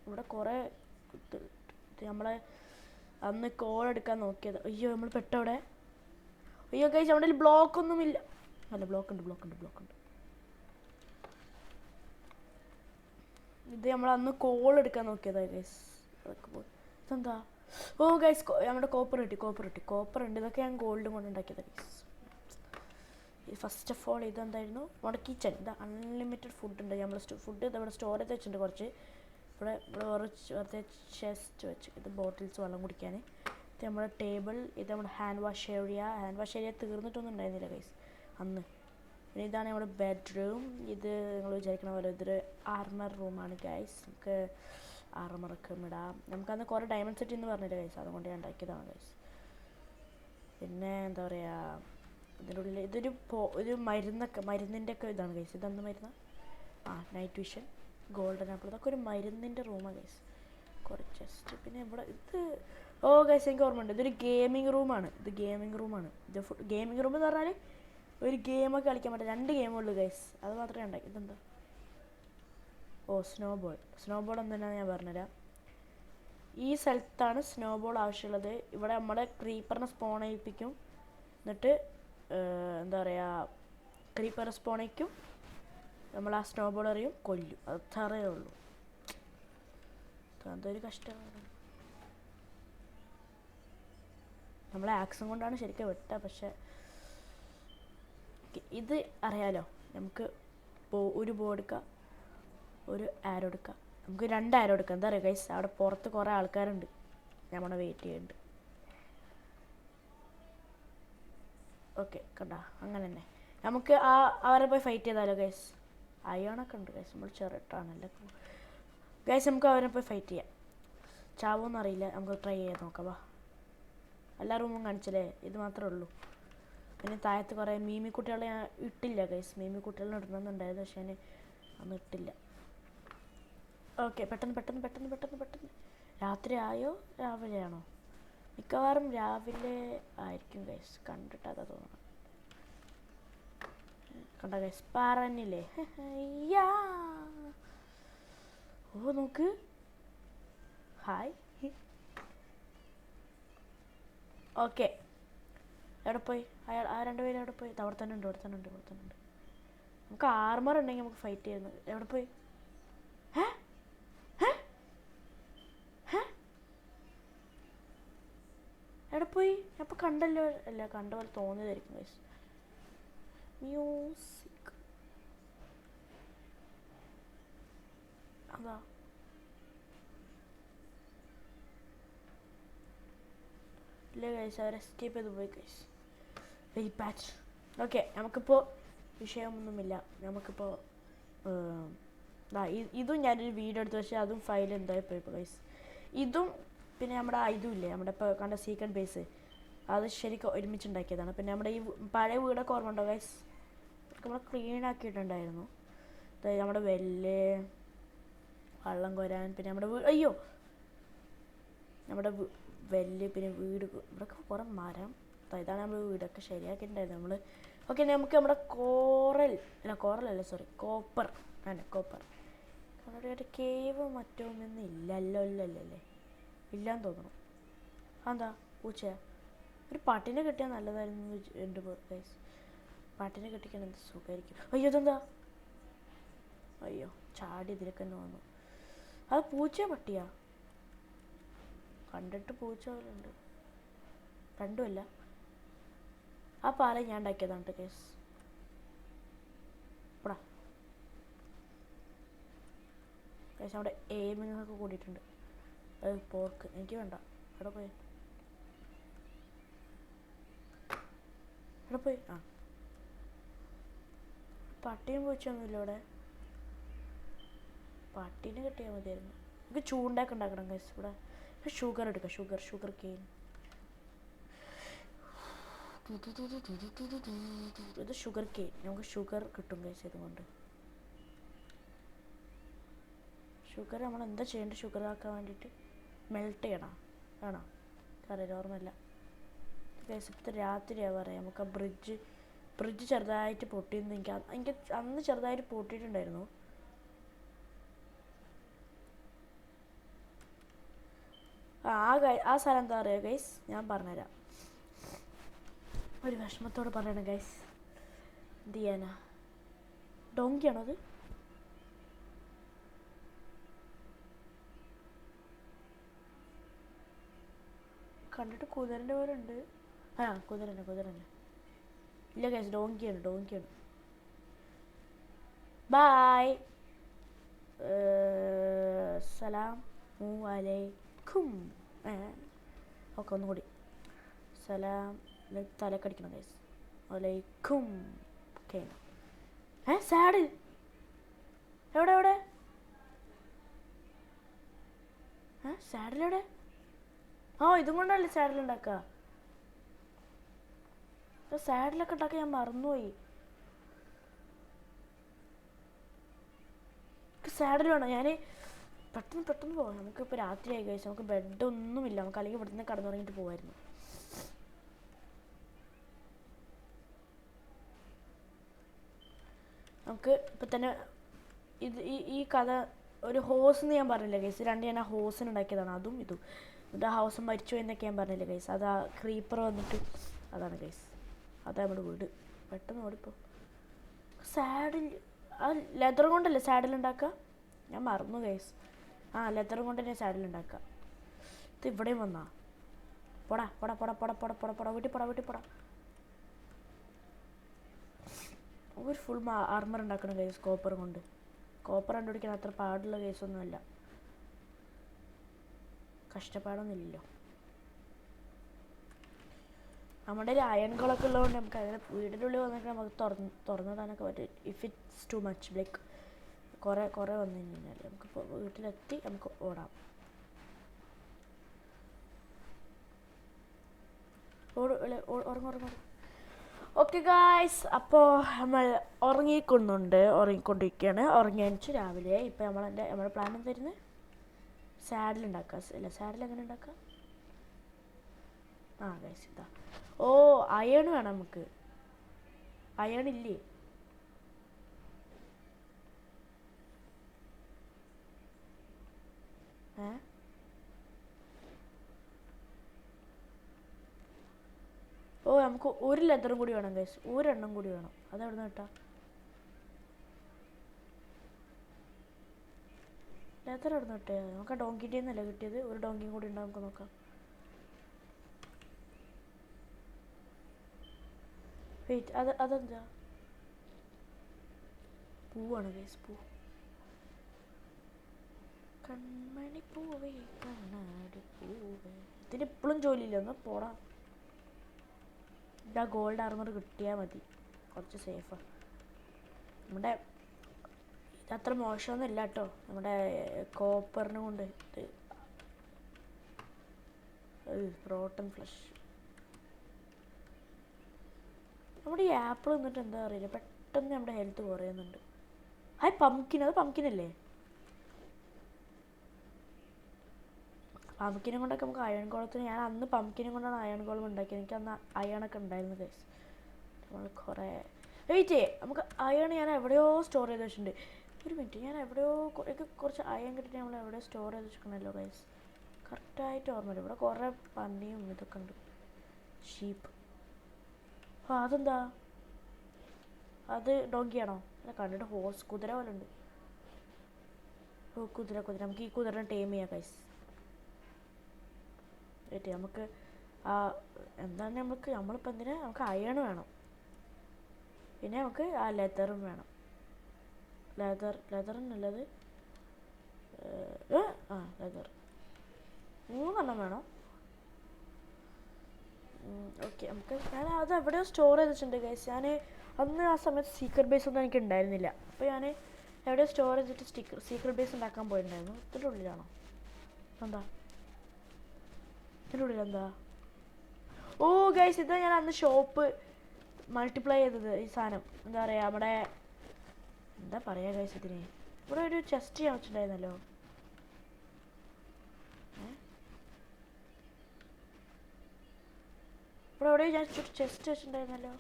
ഇവിടെ കുറേ നമ്മളെ അന്ന് കോൾ എടുക്കാൻ നോക്കിയത്. അയ്യോ, നമ്മൾ പെട്ടവിടെ. അയ്യോ ഗൈസ്, അവിടെ ബ്ലോക്കൊന്നുമില്ല. അല്ല, ബ്ലോക്ക് ഉണ്ട്. ഇത് നമ്മൾ അന്ന് കോൾ എടുക്കാൻ നോക്കിയതാ ഗൈസ്. ഇതെന്താ? ഗൈസ്, നമ്മുടെ കോപ്പർ ഉണ്ട്. ഇതൊക്കെ ഞാൻ ഗോൾഡും കൊണ്ട് ഉണ്ടാക്കിയതാ ഗൈസ്. ഫസ്റ്റ് ഓഫ് ഓൾ ഇതെന്തായിരുന്നു? നമ്മുടെ കിച്ചൺ. ഇത് അൺലിമിറ്റഡ് ഫുഡ് ഉണ്ട്. നമ്മൾ ഫുഡ് ഇവിടെ സ്റ്റോറേജ് വെച്ചിട്ടുണ്ട് കുറച്ച്. ഇവിടെ ഇവിടെ വെറുതെ ചെസ്റ്റ് വെച്ച് ഇത് ബോട്ടിൽസ് വെള്ളം കുടിക്കാൻ. ഇത് നമ്മുടെ ടേബിൾ, ഇത് നമ്മുടെ ഹാൻഡ് വാഷ് ഏരിയ തീർന്നിട്ടൊന്നും ഉണ്ടായിരുന്നില്ല ഗൈസ് അന്ന്. പിന്നെ ഇതാണ് നമ്മുടെ ബെഡ്റൂം. ഇത് നിങ്ങൾ വിചാരിക്കണ പോലെ ഇതൊരു ആർമർ റൂമാണ് ഗൈസ്. നമുക്ക് ആർമറൊക്കെ ഇടാം. നമുക്കന്ന് കുറേ ഡയമണ്ട് സെറ്റ് എന്ന് പറഞ്ഞില്ല ഗൈസ്, അതുകൊണ്ട് ഞാൻ ഉണ്ടാക്കിയതാണ് ഗൈസ്. പിന്നെ എന്താ പറയുക, ഇതിൻ്റെ ഉള്ളിൽ ഒരു മരുന്നിൻ്റെ ഒക്കെ ഇതാണ് ഗൈസ്. ഇതെന്ത് മരുന്ന്? നൈറ്റ് വിഷൻ, ഗോൾഡൻ ആപ്പിൾ, ഇതൊക്കെ ഒരു മരുന്നിൻ്റെ റൂമാണ് ഗൈസ്. കുറേ ചെസ്റ്റ്. പിന്നെ ഇവിടെ ഇത് ഗൈസ് എനിക്ക് ഓർമ്മയുണ്ട്, ഇതൊരു ഗെയിമിംഗ് റൂമാണ്. ഇത് ഗെയിമിംഗ് റൂം എന്ന് പറഞ്ഞാൽ ഒരു ഗെയിമൊക്കെ കളിക്കാൻ പറ്റും. 2 ഗെയിമുള്ളൂ ഗൈസ്, അത് മാത്രമേ ഉണ്ടാക്കി. ഇതെന്താ? സ്നോബോൾ എന്തിനാണെന്ന് ഞാൻ പറഞ്ഞുതരാം. ഈ സ്ഥലത്താണ് സ്നോബോൾ ആവശ്യമുള്ളത്. ഇവിടെ നമ്മുടെ ക്രീപ്പറിനെ സ്പോൺ ചെയ്യിപ്പിക്കും. എന്നിട്ട് എന്താ പറയുക, ക്രീപ്പറിനെ സ്പോൺ ചെയ്യിക്കും, നമ്മൾ ആ സ്നോബോൾ എറിയും, കൊല്ലും. അത്രയേ ഉള്ളൂ. അതൊരു കഷ്ടമാണ്. നമ്മളെ ആക്സും കൊണ്ടാണ് ശരിക്കും വെട്ടുക. പക്ഷെ ഇത് അറിയാലോ, നമുക്ക് ഒരു ബോ എടുക്കാം, ഒരു ആരോ എടുക്കാം. നമുക്ക് 2 ആരോ എടുക്കാം. എന്താ പറയുക ഗൈസ്, അവിടെ പുറത്ത് കുറേ ആൾക്കാരുണ്ട്, നമ്മളെ വെയിറ്റ് ചെയ്യുന്നുണ്ട്. ഓക്കെ കണ്ടാ, അങ്ങനെ തന്നെ നമുക്ക് അവരെ പോയി ഫൈറ്റ് ചെയ്താലോ ഗൈസ്. അയോണൊക്കെ ഉണ്ട് ഗൈസ്, നമ്മൾ ചെറുട്ടാണല്ലോ ഗൈസ്. നമുക്ക് അവരെ പോയി ഫൈറ്റ് ചെയ്യാം. ചാവോന്ന് അറിയില്ല, നമുക്ക് ട്രൈ ചെയ്ത് നോക്കാം. വാ, എല്ലാ റൂമും കാണിച്ചല്ലേ, ഇത് മാത്രമേ ഉള്ളൂ. പിന്നെ താഴത്ത് കുറേ മീമിക്കുട്ടികളെ ഞാൻ ഇട്ടില്ല ഗൈസ്. മീമിക്കുട്ടികളെ ഇടണമെന്നുണ്ടായിരുന്നു, പക്ഷേ ഞാൻ അന്ന് ഇട്ടില്ല. ഓക്കെ, പെട്ടെന്ന്. രാത്രി ആയോ രാവിലെ ആണോ? മിക്കവാറും രാവിലെ ആയിരിക്കും ഗൈസ്, കണ്ടിട്ടതാ തോന്നണം. കണ്ട ഗൈസ്, പറഞ്ഞില്ലേ. നോക്ക്, ഹായ്. ഓക്കെ, എവിടെ പോയി ആ 2 പേര്? എവിടെ പോയി? അവിടെ തന്നെ ഉണ്ട്. നമുക്ക് ആർമർ ഉണ്ടെങ്കിൽ നമുക്ക് ഫൈറ്റ് ചെയ്യുന്നത്. എവിടെ പോയി? എവിടെ പോയി? അപ്പോൾ കണ്ടല്ലോ. അല്ല, കണ്ട പോലെ തോന്നിയതായിരിക്കും ഗൈസ്. മ്യൂസിക് അതാ. ഇല്ല ഗൈസ്, അവർ എസ്കേപ്പ് ചെയ്ത് പോയി ഗൈസ്. പാച്ച്. ഓക്കെ, നമുക്കിപ്പോൾ വിഷയമൊന്നുമില്ല. നമുക്കിപ്പോൾ ഇതും ഞാനൊരു വീഡിയോ എടുത്തു, പക്ഷേ അതും ഫയൽ എന്തായി പോയി ഗൈസ്. ഇതും പിന്നെ നമ്മുടെ ഇതും ഇല്ലേ, നമ്മുടെ ഇപ്പോൾ കണ്ട സീക്രട്ട് ബേസ്, അത് ശരിക്കും ഒരുമിച്ചുണ്ടാക്കിയതാണ്. പിന്നെ നമ്മുടെ ഈ പഴയ വീടൊക്കെ ഓർമ്മ ഉണ്ടോ ഗൈസ്? നമ്മൾ ക്ലീൻ ആക്കിയിട്ടുണ്ടായിരുന്നു. അതായത് നമ്മുടെ വള്ളം കോരാൻ, പിന്നെ നമ്മുടെ നമ്മുടെ പിന്നെ വീട്, ഇവിടെയൊക്കെ കുറേ മരം. ഇതാണ് നമ്മൾ വീടൊക്കെ ശരിയാക്കിയിട്ടുണ്ടായിരുന്നു നമ്മൾ. ഓക്കെ, നമുക്ക് നമ്മുടെ കോപ്പർ അവിടെ കേവ് മറ്റൊന്നും ഇല്ലല്ലോ. ഇല്ലാന്ന് തോന്നണം. എന്താ പൂച്ചയാ? ഒരു പട്ടിനെ കിട്ടിയാൽ നല്ലതായിരുന്നു എൻ്റെ ഗൈസ്. പട്ടിനെ കിട്ടിക്കാൻ എന്ത് സുഖമായിരിക്കും. ഇതെന്താ? ചാടി ഇതിലൊക്കെ തന്നെ വന്നു. അത് പൂച്ചയോ പട്ടിയാ? കണ്ടിട്ട് പൂച്ച പോലെ ഉണ്ട്. രണ്ടുമല്ല. ആ പാലം ഞാൻ ഉണ്ടാക്കിയതാണ് ഗൈസ്. ഇവിടെ ഗൈസ് അവിടെ എയിമിംഗ് ഒക്കെ കൂടിയിട്ടുണ്ട്. അത് പോർക്ക് എനിക്ക് വേണ്ട. എവിടെ പോയി? പട്ടിയും പൂച്ചയൊന്നുമില്ല ഇവിടെ. പട്ടീനെ കിട്ടിയാൽ മതിയായിരുന്നു. നമുക്ക് ചൂണ്ടയൊക്കെ ഉണ്ടാക്കണം ഗൈസ്. ഇവിടെ ഷുഗർ എടുക്കാം. Sugar cane. ഇത് ഷുഗർ കെയിൻ. നമുക്ക് ഷുഗർ കിട്ടും ഗൈസ് ഇതുകൊണ്ട്. ഷുഗർ നമ്മൾ എന്താ ചെയ്യേണ്ടത്? ഷുഗർ ആക്കാൻ വേണ്ടിയിട്ട് മെൽറ്റ് ചെയ്യണം. ആണോ? അറിയില്ല, ഓർമ്മയില്ല ഗൈസ്. ഇപ്പോഴത്തെ രാത്രിയാണ് പറയാം. നമുക്ക് ആ ബ്രിഡ്ജ് ചെറുതായിട്ട് പൊട്ടിയെന്ന് എനിക്ക് അന്ന് ചെറുതായിട്ട് പൊട്ടിയിട്ടുണ്ടായിരുന്നു. ആ സ്ഥലം എന്താ പറയുക ഗൈസ്? ഞാൻ പറഞ്ഞുതരാം. ഒരു വിഷമത്തോടെ പറയണം ഗൈസ്. എന്ത് ചെയ്യാനാ? ഡോങ്കിയാണോ അത്? കണ്ടിട്ട് കുതിരൻ്റെ പോലെ ഉണ്ട്. കുതിരനെ. ഇല്ല ഗൈസ്, ഡോങ്കിയാണ്. ബൈ. സലാം അലൈക്കും. ഓക്കെ ഒന്നുകൂടി. സലാം തലക്കടിക്കണം ഗൈസ്. അലൈക്കും. ഓക്കെ. സാഡ് എവിടെ എവിടെ? സാഡിലെവിടെ? ഇതും കൊണ്ടല്ലേ സാഡിലുണ്ടാക്കുക. സാഡിലൊക്കെ ഉണ്ടാക്കാൻ ഞാൻ മറന്നുപോയി. സാഡിൽ വേണം. ഞാൻ പെട്ടെന്ന് പോകാം. നമുക്കിപ്പോൾ രാത്രിയായി കഴിച്ചു. നമുക്ക് ബെഡൊന്നുമില്ല. നമുക്ക് അല്ലെങ്കിൽ ഇവിടെ നിന്ന് കടന്നുറങ്ങിയിട്ട് പോകുമായിരുന്നു. നമുക്ക് ഇപ്പം തന്നെ ഈ കഥ ഒരു ഹോസ് എന്ന് ഞാൻ പറഞ്ഞില്ലേ ഗൈസ്. ഞാൻ ആ ഹോസിന് ഉണ്ടാക്കിയതാണ്. അതും ഇതും. എന്നിട്ട് ആ ഹൗസ് മരിച്ചു എന്നൊക്കെ ഞാൻ പറഞ്ഞില്ലേ ഗൈസ്. അത് ആ ക്രീപ്പർ വന്നിട്ട് അതാണ് ഗൈസ്. അതാ നമ്മുടെ വീട്. പെട്ടെന്ന് ഓടിപ്പോ. സാഡിൽ ആ ലെതർ കൊണ്ടല്ലേ സാഡിലുണ്ടാക്കുക? ഞാൻ മറന്നു ഗൈസ്. ലെതർ കൊണ്ട് തന്നെ സാഡിലുണ്ടാക്കുക. ഇത് ഇവിടെയും വന്നാ പോടാ വീട്ടിൽ പോടാ. ഒരു ഫുൾ ആർമർ ഉണ്ടാക്കണം ഗൈസ് കോപ്പർ കൊണ്ട്. കോപ്പർ കണ്ടുപിടിക്കാൻ അത്ര പാടുള്ള കേസൊന്നുമല്ല. കഷ്ടപ്പാടൊന്നുമില്ലല്ലോ. നമ്മുടെ അയൺകളൊക്കെ ഉള്ളതുകൊണ്ട് നമുക്ക് അങ്ങനെ വീടിൻ്റെ ഉള്ളിൽ വന്നിട്ട് നമുക്ക് തുറന്നിടാനൊക്കെ പറ്റും. If it's too much like കുറേ വന്നു കഴിഞ്ഞാൽ നമുക്കിപ്പോൾ വീട്ടിലെത്തി നമുക്ക് ഓടാം. ഉറങ്ങും. ഓക്കെ ഗായ്സ്, അപ്പോൾ നമ്മൾ ഉറങ്ങിക്കൊണ്ടിരിക്കുകയാണ്. ഉറങ്ങി എണിച്ച് രാവിലെ. ഇപ്പോൾ നമ്മുടെ പ്ലാൻ എന്തായിരുന്നു? സാഡിലുണ്ടാക്കുക അല്ല. സാഡിൽ എങ്ങനെ ഉണ്ടാക്കുക? ഗൈസ് ഇതാ. അയൺ വേണം നമുക്ക്. അയൺ ഇല്ലേ? നമുക്ക് ഒരു ലെതറും കൂടി വേണം ഗൈസ്. ഒരെണ്ണം കൂടി വേണം. അതെവിടെ നിന്ന് കിട്ടാം? ലെതർ എവിടെ നിന്ന് കിട്ടിയ? നമുക്ക് ആ ഡോങ്കിൻ്റെ നിന്നല്ലേ കിട്ടിയത്. ഒരു ഡോങ്കിയും കൂടി ഉണ്ടാവും. നമുക്ക് നോക്കാം. വെയിറ്റ്, അതെന്താ? പൂവാണ് ഗൈസ്. കൺമണി പൂവേ കണ്ണാടി പൂവേ. ഇതിന് ഇപ്പോഴും ജോലിയില്ല. ഒന്ന് പോടാ. ഇതാ ഗോൾഡ് ആർമർ കിട്ടിയാൽ മതി. കുറച്ച് സേഫാണ്. നമ്മുടെ ഇതത്ര മോശമൊന്നുമില്ല കേട്ടോ. നമ്മുടെ കോപ്പറിനെ കൊണ്ട് റോട്ടൺ ഫ്ലഷ്. നമ്മുടെ ഈ ആപ്പിൾ വന്നിട്ട് എന്താ അറിയില്ല, പെട്ടെന്ന് നമ്മുടെ ഹെൽത്ത് കുറയുന്നുണ്ട്. പംകിൻ. അത് പംകിനല്ലേ? പംകിനെ കൊണ്ടൊക്കെ നമുക്ക് അയൺ കോളത്തിന്. ഞാൻ അന്ന് പംകിനെ കൊണ്ടാണ് അയൺ കോളം ഉണ്ടാക്കിയത്. എനിക്ക് അന്ന് അയണൊക്കെ ഉണ്ടായിരുന്നു ഗൈസ്. നമ്മൾ കുറേ വെയിറ്റ് ചെയ്യേ. നമുക്ക് അയൺ ഞാൻ എവിടെയോ സ്റ്റോർ ചെയ്ത് വെച്ചിട്ടുണ്ട്. ഒരു മിനിറ്റ്. ഞാൻ എവിടെയോ കുറച്ച് അയൺ കിട്ടിയിട്ട് നമ്മൾ എവിടെയോ സ്റ്റോർ ചെയ്ത് വെച്ചിട്ടുണ്ടല്ലോ ഗൈസ്. കറക്റ്റായിട്ട് ഓർമ്മയില്ല. ഇവിടെ കുറേ പന്നിയും ഇതൊക്കെ ഉണ്ട്. ഷീപ്പ്. അതെന്താ? അത് ഡോങ്കിയാണോ? അല്ല, കണ്ടിട്ട് ഹോഴ്സ് കുതിര പോലെ ഉണ്ട്. കുതിര. നമുക്ക് ഈ കുതിരനെ ടേം ചെയ്യാം ഗൈസ്. നമുക്ക് എന്താണ് നമ്മളിപ്പോൾ എന്തിനാ? നമുക്ക് അയൺ വേണം. പിന്നെ നമുക്ക് ആ ലെതറും വേണം. ലെതറിനുള്ളത് ലെതർ 3 വേണം. ഓക്കെ. ഞാൻ അത് എവിടെയോ സ്റ്റോർ ചെയ്ത് വെച്ചിട്ടുണ്ട് ഗൈസ്. ഞാൻ അന്ന് ആ സമയത്ത് സീക്രട്ട് ബേസ് ഒന്നും എനിക്ക് ഉണ്ടായിരുന്നില്ല. അപ്പോൾ ഞാൻ എവിടെയോ സ്റ്റോർ ചെയ്തിട്ട് സീക്രട്ട് ബേസ് ഉണ്ടാക്കാൻ പോയിട്ടുണ്ടായിരുന്നു. ഇതിൻ്റെ ഉള്ളിലാണോ? എന്താ ഇതിൻ്റെ ഉള്ളിലെന്താ? ഗൈസ്, ഇതാ ഞാൻ അന്ന് ഷോപ്പ് മൾട്ടിപ്ലൈ ചെയ്തത്. ഈ സാധനം എന്താ പറയുക, നമ്മുടെ എന്താ പറയുക ഗൈസ് ഇതിന്? ഇവിടെ ഒരു ചെസ്റ്റ് ഞാൻ വെച്ചിട്ടുണ്ടായിരുന്നല്ലോ. ഇവിടെ എവിടെയോ ഞാൻ ചെസ്റ്റ് വെച്ചിട്ടുണ്ടായിരുന്നല്ലോ.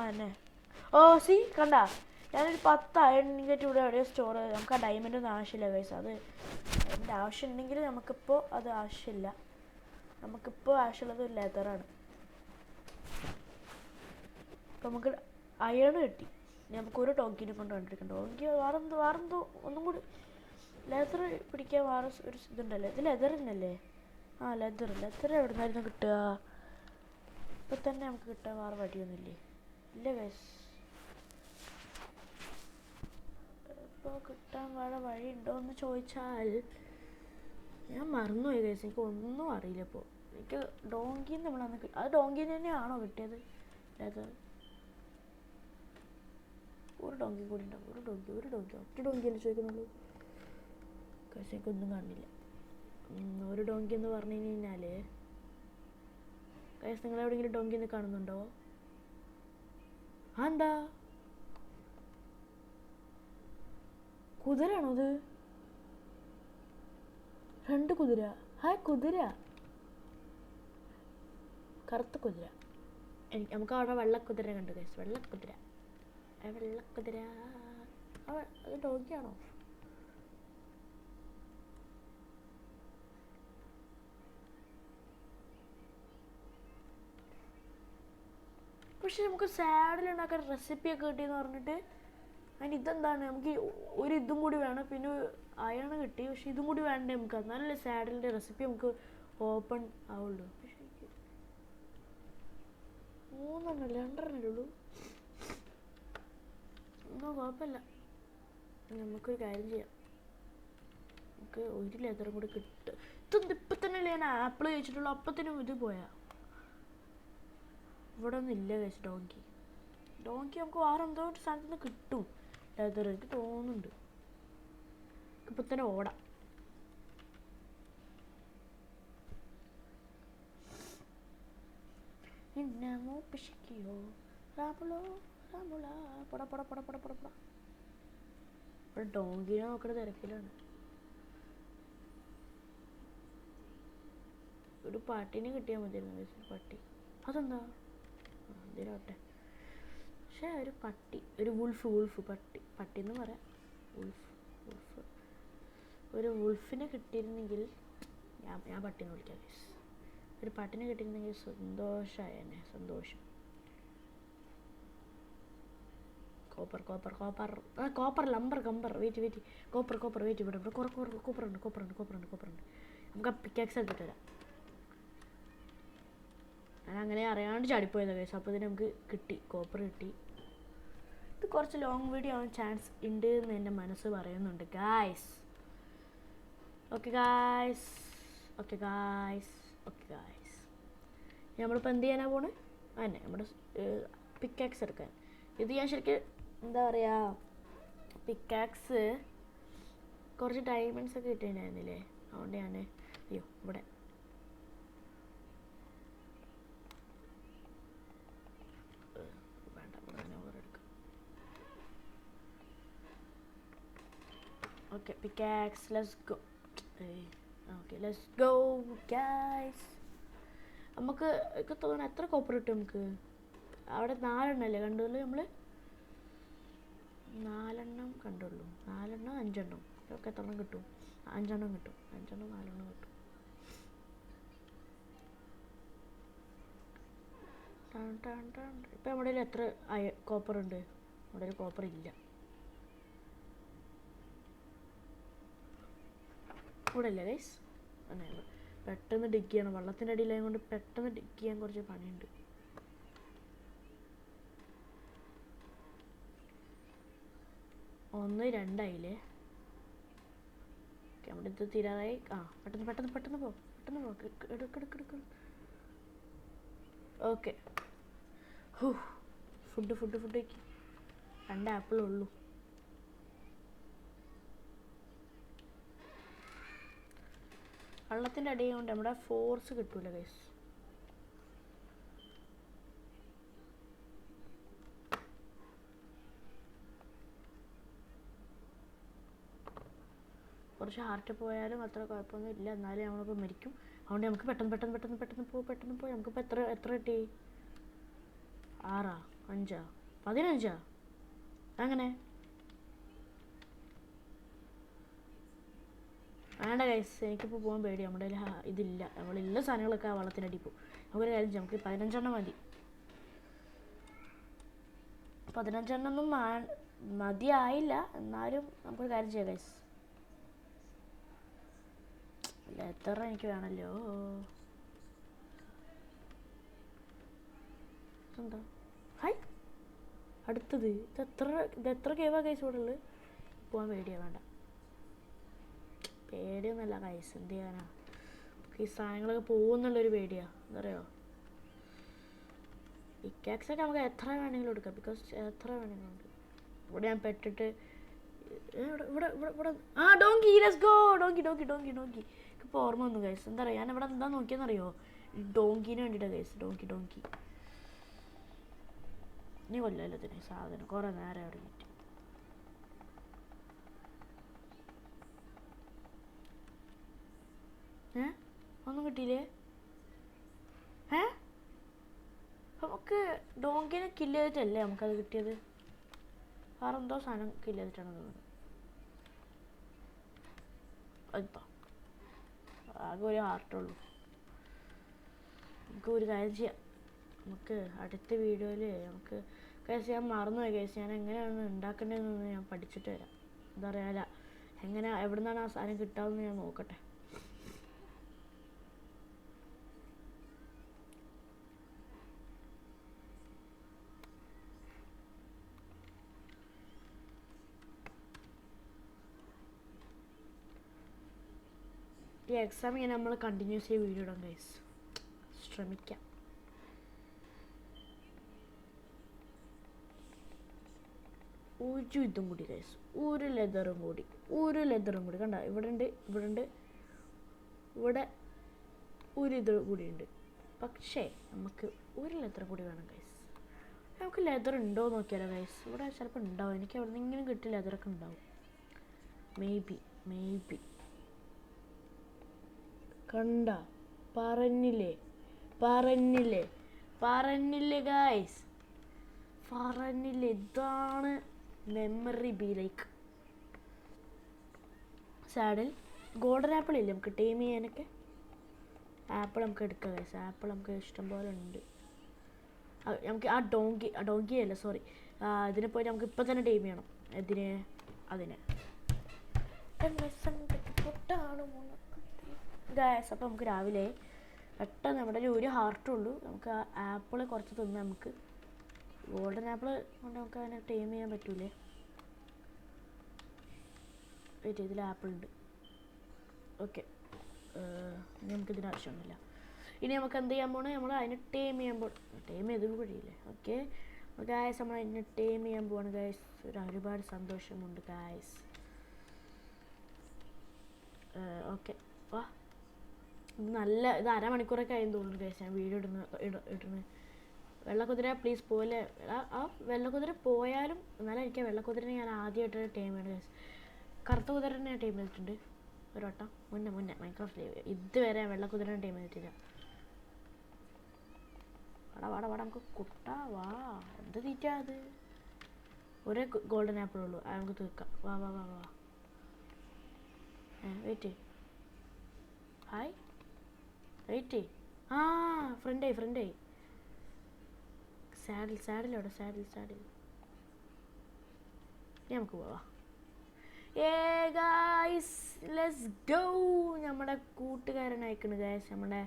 എന്നെ സി കണ്ട. ഞാനൊരു 10 അയൺ ഇൻഗറ്റ് ഇവിടെ എവിടെയോ സ്റ്റോർ ചെയ്ത്. നമുക്ക് ആ ഡയമണ്ടൊന്നും ആവശ്യമില്ല ഗൈസ്. അത് അതിൻ്റെ ആവശ്യം ഉണ്ടെങ്കിൽ നമുക്കിപ്പോൾ അത് ആവശ്യമില്ല. നമുക്കിപ്പോൾ ആവശ്യമുള്ളത് ഒരു ലെതറാണ്. അപ്പോൾ നമുക്ക് അയൺ കിട്ടി. നമുക്കൊരു ഡോങ്കിനെ കൊണ്ട് കണ്ടിരിക്കണം. ഡോങ്കി വേറെന്തോ ഒന്നും കൂടി ലെതർ പിടിക്കാൻ വേറെ ഒരു ഇതുണ്ടല്ലോ. ഇത് ലെതർ തന്നെയല്ലേ? ലെതർ എവിടെ നിന്നായിരുന്നു കിട്ടുക? ഇപ്പം തന്നെ നമുക്ക് കിട്ടാൻ വേറെ വഴിയൊന്നുമില്ലേ? ഇല്ല ഗൈസ്. ഇപ്പോൾ കിട്ടാൻ വഴി ഉണ്ടോ എന്ന് ചോദിച്ചാൽ ഞാൻ മറന്നുപോയി ഗൈസ്. എനിക്ക് ഒന്നും അറിയില്ല ഇപ്പോൾ. എനിക്ക് ഡോങ്കിന്ന് നമ്മളന്ന് അത് ഡോങ്കിന്ന് തന്നെയാണോ കിട്ടിയത്? അതായത് ഒരു ഡോങ്കി കൂടി ഉണ്ടാവും. ഒരു ഡോങ്കി ഒറ്റ ഡോങ്കിയല്ലേ ചോദിക്കുന്നുള്ളൂ ഗൈസ്. എനിക്കൊന്നും കാണില്ല. ഒരു ഡോങ്കി എന്ന് പറഞ്ഞു കഴിഞ്ഞാൽ ഗൈസ് നിങ്ങളെവിടെയെങ്കിലും ഡോങ്കി എന്ന് കാണുന്നുണ്ടോ? എന്താ കുതിരാണോ അത്? 2 കുതിര. കുതിര, കറുത്ത കുതിര. നമുക്ക് അവിടെ വെള്ളക്കുതിര കണ്ടു ഗൈസ്. വെള്ളക്കുതിര അത് ഡോഗിയാണോ? പക്ഷെ നമുക്ക് സാഡിലുണ്ടാക്കാൻ റെസിപ്പിയൊക്കെ കിട്ടിയെന്ന് പറഞ്ഞിട്ട് അതിന് ഇതെന്താണ്? നമുക്ക് ഒരു ഇതും കൂടി വേണം, പിന്നെ അയണ് കിട്ടി. പക്ഷെ ഇതും കൂടി വേണ്ടേ നമുക്ക്? എന്നാലല്ലേ സാഡിലിൻ്റെ റെസിപ്പി നമുക്ക് ഓപ്പൺ ആവുള്ളൂ. പക്ഷെ എനിക്ക് 3 2 ഉള്ളൂ. ഒന്നും കുഴപ്പമില്ല. നമുക്കൊരു കാര്യം ചെയ്യാം. നമുക്ക് ഒരു ലെതറും കൂടി കിട്ടും. ഇതൊന്നും ഇപ്പം തന്നെയല്ലേ ഞാൻ ആപ്പിൾ കഴിച്ചിട്ടുള്ളൂ. അപ്പത്തിനും ഇത് പോയാ. ഇവിടെ ഒന്നും ഇല്ല കഴിച്ചു ഡോങ്കി. നമുക്ക് വേറെ എന്തോ ഒരു സ്ഥലത്ത് നിന്ന് കിട്ടും ലെതർ, എനിക്ക് തോന്നുന്നുണ്ട്. ഇപ്പം തന്നെ ഓടാം. ഡോങ്കിനെ നോക്കണ തിരക്കിലാണ്. ഒരു പട്ടിനെ കിട്ടിയാൽ മതിയായിരുന്നു. പട്ടി അതെന്താ എന്തിനാവട്ടെ. പക്ഷേ ഒരു പട്ടി, ഒരു വുൾഫ് പട്ടി എന്ന് പറയാം. വുൾഫ് ഒരു വുൾഫിനെ കിട്ടിയിരുന്നെങ്കിൽ ഞാൻ പട്ടിനെ വിളിക്കാം. ഒരു പട്ടിനെ കിട്ടിയിരുന്നെങ്കിൽ സന്തോഷമായെന്നെ. സന്തോഷം. Copper number weight copper weight. ഇവിടെ കോപ്പറുണ്ട്. നമുക്ക് ആ പിക്കാക്സ് എടുത്തിട്ട് വരാം. ഞാൻ അങ്ങനെ അറിയാണ്ട് ചാടിപ്പോയതാണ് ഗൈസ്. അപ്പോൾ ഇതിന് നമുക്ക് കിട്ടി, കോപ്പർ കിട്ടി. ഇത് കുറച്ച് ലോങ് വീഡിയോ ആവാൻ ചാൻസ് ഉണ്ട് എന്ന് എൻ്റെ മനസ്സ് പറയുന്നുണ്ട് ഗായ്സ്. Okay guys. നമ്മളിപ്പോൾ എന്ത് ചെയ്യാനാണ് പോണേ? അതന്നെ നമ്മുടെ പിക്കാക്സ് എടുക്കാൻ. ഇത് ഞാൻ ശരിക്കും എന്താ പറയുക, പിക്കാക്സ് കുറച്ച് ഡയമണ്ട്സ് ഒക്കെ കിട്ടിയിട്ടുണ്ടായിരുന്നില്ലേ? അതുകൊണ്ട് ഞാൻ ഇവിടെ Okay, pickaxe, let's go. Okay, let's go guys. നമുക്ക് ഒക്കെ തോന്നുന്നു എത്ര കോപ്പർ കിട്ടും നമുക്ക്? അവിടെ 4 അല്ലേ കണ്ടുള്ളൂ? നമ്മൾ 4 കണ്ടുള്ളൂ. 4 5 ഒക്കെ എത്ര കിട്ടും? 5 കിട്ടും. 5 4 കിട്ടും. ഇപ്പം നമ്മുടെ കയ്യിൽ എത്ര കോപ്പർ ഉണ്ട്? നമ്മുടെ കയ്യിൽ കോപ്പർ ഇല്ല. ഇവിടെ ഇല്ല ഗൈസ്. പെട്ടെന്ന് ഡിഗ് ചെയ്യണം. വെള്ളത്തിൻ്റെ അടിയിലായത് കൊണ്ട് പെട്ടെന്ന് ഡിഗ് ചെയ്യാൻ കുറച്ച് പണിയുണ്ട്. ഒന്ന് 2 ആയില്ലേ? നമ്മുടെ ഇത് തീരാറായി. പെട്ടെന്ന് പോ. എടുക്ക്. ഓക്കെ. ഫുഡ് വയ്ക്കും. 2 ആപ്പിളേ ഉള്ളൂ. വെള്ളത്തിൻ്റെ അടിയിൽ കൊണ്ട് നമ്മുടെ ഫോഴ്സ് കിട്ടൂല ഗൈസ്. കുറച്ച് ഹാർട്ട് പോയാലും അത്ര കുഴപ്പമൊന്നും ഇല്ല. എന്നാലും നമ്മളിപ്പോൾ മരിക്കും. അതുകൊണ്ട് നമുക്ക് പെട്ടെന്ന് പോയി. നമുക്കിപ്പോൾ എത്ര കിട്ടി? 6 5 15 അങ്ങനെ വേണ്ട ഗൈസ്. എനിക്കിപ്പോൾ പോകാൻ പേടി. നമ്മുടെ ഇതില്ല. നമ്മളുള്ള സാധനങ്ങളൊക്കെ ആ വെള്ളത്തിനടി പോകും. നമുക്കൊരു കാര്യം ചെയ്യാം. നമുക്ക് 15 മതി. 15 മതിയായില്ല. എന്നാലും നമുക്കൊരു കാര്യം ചെയ്യാം ഗൈസ്. എത്ര എനിക്ക് വേണമല്ലോ. എന്താ ഹായ് അടുത്തത്? ഇതെത്ര കേവാ ഗൈസ് ഇവിടെ ഉള്ളത്? പോകാൻ പേടിയാണ്. വേണ്ട, പേടിയൊന്നുമല്ല ഗൈസ്, എന്ത് ചെയ്യാനാ, ഈ സാധനങ്ങളൊക്കെ പോകുന്നുള്ളൊരു പേടിയാണ്. എന്താ പറയുക, പിക്കാക്സൊക്കെ നമുക്ക് എത്ര വേണമെങ്കിലും എടുക്കാം, ബിക്കോസ് എത്ര വേണമെങ്കിലും ഉണ്ട്. ഇവിടെ ഞാൻ പെട്ടിട്ട് ഇവിടെ ആ ഡോങ്കി, ലെറ്റ്സ് ഗോ. ഡോങ്കി ഇപ്പോൾ ഓർമ്മ വന്നു ഗൈസ്. എന്താ പറയുക, ഞാൻ ഇവിടെ എന്താ നോക്കിയെന്നറിയോ, ഡോങ്കിന് വേണ്ടിയിട്ടാണ് ഗൈസ്. ഡോങ്കി നീ കൊല്ലല്ലോ ഇതിന് സാധനം, കുറേ നേരം ഇറങ്ങിയിട്ട്. ഒന്നും കിട്ടിയില്ലേ? നമുക്ക് ഡോങ്കിനെ കില്ല് ചെയ്തിട്ടല്ലേ നമുക്കത് കിട്ടിയത്? വേറെ എന്തോ സാധനം കില്ല് ചെയ്തിട്ടാണ് തോന്നുന്നത്. ഇപ്പം ആകെ ഒരു ഹാർട്ടുള്ളൂ. നമുക്ക് ഒരു കാര്യം ചെയ്യാം, നമുക്ക് അടുത്ത വീഡിയോയിൽ നമുക്ക് കേസ്, ഞാൻ മറന്നുപോയി കേസ്, ഞാൻ എങ്ങനെയാണ് ഉണ്ടാക്കേണ്ടതെന്ന് ഞാൻ പഠിച്ചിട്ട് വരാം. എന്താ പറയാ, എങ്ങനെ എവിടെ നിന്നാണ് ആ സാധനം കിട്ടാമെന്ന് ഞാൻ നോക്കട്ടെ. ഈ എക്സാം ഇങ്ങനെ നമ്മൾ കണ്ടിന്യൂസ് ചെയ്ത് വീഡിയോ ഇടാം ഗൈസ്, ശ്രമിക്കാം. ഒരു ഇതും കൂടി ഗൈസ്, ഒരു ലെതറും കൂടി കണ്ട, ഇവിടെ ഒരു ഇത് കൂടി ഉണ്ട്. പക്ഷേ നമുക്ക് ഒരു ലെതർ കൂടി വേണം ഗൈസ്. നമുക്ക് ലെതർ ഉണ്ടോ നോക്കിയാലോ ഗൈസ്? ഇവിടെ ചിലപ്പോൾ ഉണ്ടാവും, എനിക്ക് എവിടെ നിന്നെങ്കിലും കിട്ടിയ ലെതറൊക്കെ ഉണ്ടാവും. മേ ബി കണ്ട, പറഞ്ഞില്ലേ ഗൈസ്, പറഞ്ഞില്ലേ. ഇതാണ് memory be like. Saddle golden apple ഇല്ലേ നമുക്ക് ടൈം ചെയ്യാനൊക്കെ? ആപ്പിൾ നമുക്ക് എടുക്കാം ഗൈസ്, ആപ്പിൾ നമുക്ക് ഇഷ്ടം പോലെ ഉണ്ട്. നമുക്ക് ആ ഡോങ്കി അല്ല, സോറി, ഇതിനെ പോയിട്ട് നമുക്ക് ഇപ്പം തന്നെ ടൈം ചെയ്യണം. അതിനെ ഗൈസ്. അപ്പോൾ നമുക്ക് രാവിലെ പെട്ടെന്ന് നമ്മുടെ ഒരു ഹാർട്ടുള്ളൂ, നമുക്ക് ആ ആപ്പിൾ കുറച്ച് തിന്ന് നമുക്ക് ഗോൾഡൻ ആപ്പിൾ കൊണ്ട് നമുക്ക് അതിനെ ടൈം ചെയ്യാൻ പറ്റൂലേ? വെയിറ്റ്, ഇതിൽ ആപ്പിൾ ഉണ്ട്. ഓക്കെ, ഇനി നമുക്കിതിന് ആവശ്യമൊന്നുമില്ല. ഇനി നമുക്ക് എന്ത് ചെയ്യാൻ പോകണം, നമ്മൾ അതിനെ ടൈം ചെയ്ത് കഴിയില്ലേ? ഓക്കെ ഗായ്സ്, നമ്മൾ അതിനെ ടൈം ചെയ്യാൻ പോവാണ് ഗായ്സ്. ഒരുപാട് സന്തോഷമുണ്ട് ഗായ്സ്. ഓക്കെ, വാ. ഇത് അരമണിക്കൂറൊക്കെ ആയെന്ന് തോന്നുന്നു ഗൈസ് ഞാൻ വീഡിയോ ഇടുന്നത്. വെള്ളക്കുതിര പ്ലീസ് പോലെ, ആ വെള്ളക്കുതിര പോയാലും എന്നാലും എനിക്ക് വെള്ളക്കുതിരനെ ഞാൻ ആദ്യമായിട്ട് ടൈം ചെയ്യണം ഗൈസ്. കറുത്ത കുതിരനെ ഞാൻ ടൈം ചെയ്തിട്ടുണ്ട് ഒരു വട്ടം മുന്നേ മൈക്രോഫ്റ്റ് ലൈവ്. ഇതുവരെ വെള്ളക്കുതിരനെ ടൈം ചെയ്തിട്ടില്ല. വാടാ നമുക്ക് കുട്ടാ, വാ. എന്ത് തീറ്റാ അത്? ഒരേ ഗോൾഡൻ ആപ്പിൾ ഉള്ളൂ, നമുക്ക് തീർക്കാം. വാ വെയിറ്റ്, ഹായ്, വെയിറ്റ്. ആ ഫ്രണ്ടായി. സാഡിലോടെ സാഡിൽ നമുക്ക് പോവാം. Guys let's go. നമ്മുടെ കൂട്ടുകാരൻ അയക്കണ് ഗായ്സ്, നമ്മുടെ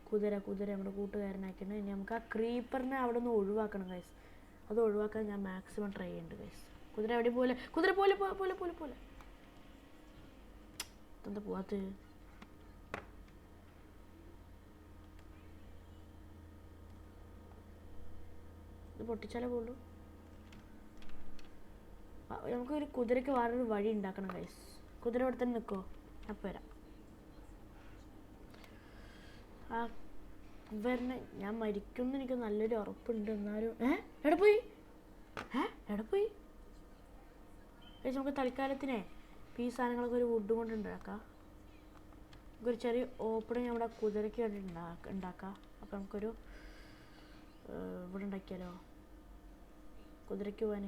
കുതിര നമ്മുടെ കൂട്ടുകാരനാക്കണേ. ഇനി നമുക്ക് ആ ക്രീപ്പറിനെ അവിടെ നിന്ന് ഒഴിവാക്കണം ഗൈസ്. അത് ഒഴിവാക്കാൻ ഞാൻ മാക്സിമം ട്രൈ ചെയ്യുന്നുണ്ട് ഗൈസ്. കുതിര എവിടെ പോലെ എന്താ പോവാത്ത? ഇത് പൊട്ടിച്ചാലേ പോളൂ. നമുക്കൊരു കുതിരയ്ക്ക് വേറൊരു വഴി ഉണ്ടാക്കണം ഗൈസ്. കുതിര ഇവിടെ തന്നെ നിൽക്കുമോ? അപ്പം വരാം. ആ വരണേ, ഞാൻ മരിക്കുമെന്ന് എനിക്ക് നല്ലൊരു ഉറപ്പുണ്ട്. എന്നാലും എവിടെ പോയി ഗൈസ്? നമുക്ക് തൽക്കാലത്തിനെ ഈ സാധനങ്ങളൊക്കെ ഒരു വുഡ് കൊണ്ട് ഉണ്ടാക്കാം. നമുക്കൊരു ചെറിയ ഓപ്പണിങ് നമ്മുടെ കുതിരയ്ക്ക് വേണ്ടി ഉണ്ടാക്കാം. അപ്പം നമുക്കൊരു ഇവിടെ ഉണ്ടാക്കിയാലോ കുതിരയ്ക്ക് പോവാൻ?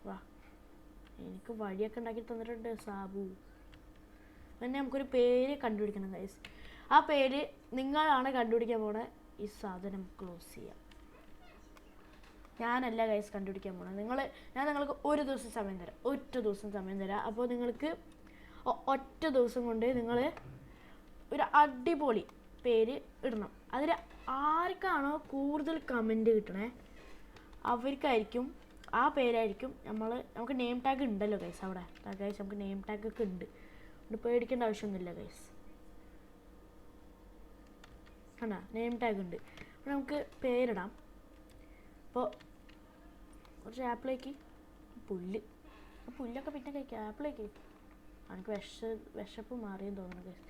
വാ, എനിക്ക് വഴിയൊക്കെ ഉണ്ടാക്കി തന്നിട്ടുണ്ട് സാബു. പിന്നെ നമുക്കൊരു പേര് കണ്ടുപിടിക്കണം ഗൈസ്. ആ പേര് നിങ്ങളാണ് കണ്ടുപിടിക്കാൻ പോണേ. ഈ സാധനം ക്ലോസ് ചെയ്യാം. ഞാനല്ല ഗൈസ് കണ്ടുപിടിക്കാൻ പോണേ. ഞാൻ നിങ്ങൾക്ക് ഒരു ദിവസം സമയം തരാം, ഒറ്റ ദിവസം സമയം തരാം. അപ്പോൾ നിങ്ങൾക്ക് ഒറ്റ ദിവസം കൊണ്ട് നിങ്ങൾ ഒരു അടിപൊളി പേര് ഇടണം. അതിൽ ആർക്കാണോ കൂടുതൽ കമൻറ്റ് കിട്ടണേ അവർക്കായിരിക്കും ആ പേരായിരിക്കും നമുക്ക് നെയിം ടാഗ് ഉണ്ടല്ലോ ഗൈസ് അവിടെ. ഗൈസ് നമുക്ക് നെയിം ടാഗ് ഒക്കെ ഉണ്ട്, അതുകൊണ്ട് പേടിക്കേണ്ട ആവശ്യമൊന്നുമില്ല ഗൈസ്. കണ്ടാ നെയിം ടാഗ് ഉണ്ട്. അപ്പോൾ നമുക്ക് പേരിടാം. അപ്പോൾ കുറച്ച് ആപ്പിളേക്ക് പുല്ലൊക്കെ പിന്നെ കഴിക്കാം. ആപ്പിളേക്ക് എനിക്ക് വിശപ്പ് മാറിയെന്ന് തോന്നുന്നു ഗൈസ്.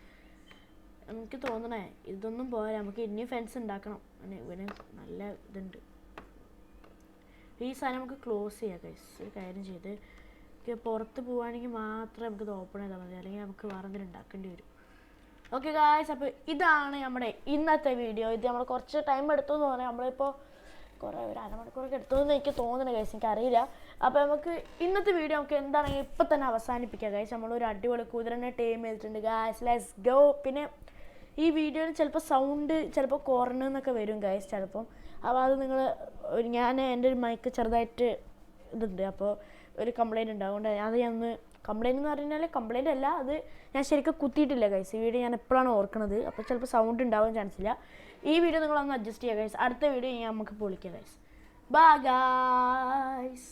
എനിക്ക് തോന്നണേ ഇതൊന്നും പോരാ, നമുക്ക് ഇനിയും ഫെൻസ് ഉണ്ടാക്കണം. ഇവന് നല്ല ഇതുണ്ട്. ഈ സാധനം നമുക്ക് ക്ലോസ് ചെയ്യാം ഗൈസ്. ഒരു കാര്യം ചെയ്ത് പുറത്ത് പോവുകയാണെങ്കിൽ മാത്രമേ നമുക്കിത് ഓപ്പൺ ചെയ്താൽ മതി, അല്ലെങ്കിൽ നമുക്ക് വേറെ എന്തെങ്കിലും ഉണ്ടാക്കേണ്ടി വരും. ഓക്കെ ഗായ്സ്, അപ്പോൾ ഇതാണ് നമ്മുടെ ഇന്നത്തെ വീഡിയോ. ഇത് നമ്മൾ കുറച്ച് ടൈം എടുത്തു എന്ന് പറഞ്ഞാൽ നമ്മളിപ്പോൾ ഒരു അരമണിക്കൂറൊക്കെ എടുത്തതെന്ന് എനിക്ക് തോന്നുന്നു ഗൈസ്, എനിക്കറിയില്ല. അപ്പോൾ നമുക്ക് ഇന്നത്തെ വീഡിയോ നമുക്ക് എന്താണെങ്കിൽ ഇപ്പം തന്നെ അവസാനിപ്പിക്കാം ഗൈസ്. നമ്മളൊരു അടിപൊളി കുതിരനെ ടൈം ചെയ്തിട്ടുണ്ട് ഗായ്സ്. Let's go. പിന്നെ ഈ വീഡിയോയിൽ ചിലപ്പോൾ സൗണ്ട് ചിലപ്പോൾ കുറഞ്ഞെന്നൊക്കെ വരും ഗൈസ് ചിലപ്പം. അപ്പോൾ അത് ഞാൻ എൻ്റെ ഒരു മൈക്ക് ചെറുതായിട്ട് ഇതുണ്ട്, അപ്പോൾ ഒരു കംപ്ലയിൻറ്റ് ഉണ്ട്. അതുകൊണ്ട് അത് ഞാനൊന്ന് കംപ്ലയിൻ്റ് എന്ന് പറഞ്ഞാൽ കംപ്ലയിൻ്റ് അല്ല, അത് ഞാൻ ശരിക്കും കുത്തിയിട്ടില്ല ഗൈസ്. ഈ വീഡിയോ ഞാൻ എപ്പോഴാണ് ഓർക്കുന്നത്, അപ്പോൾ ചിലപ്പോൾ സൗണ്ട് ഉണ്ടാവാൻ ചാൻസ് ഇല്ല. ഈ വീഡിയോ നിങ്ങളൊന്ന് അഡ്ജസ്റ്റ് ചെയ്യുക ഗൈസ്. അടുത്ത വീഡിയോ നമുക്ക് പൊളിക്കാം ഗൈസ്. Bye guys.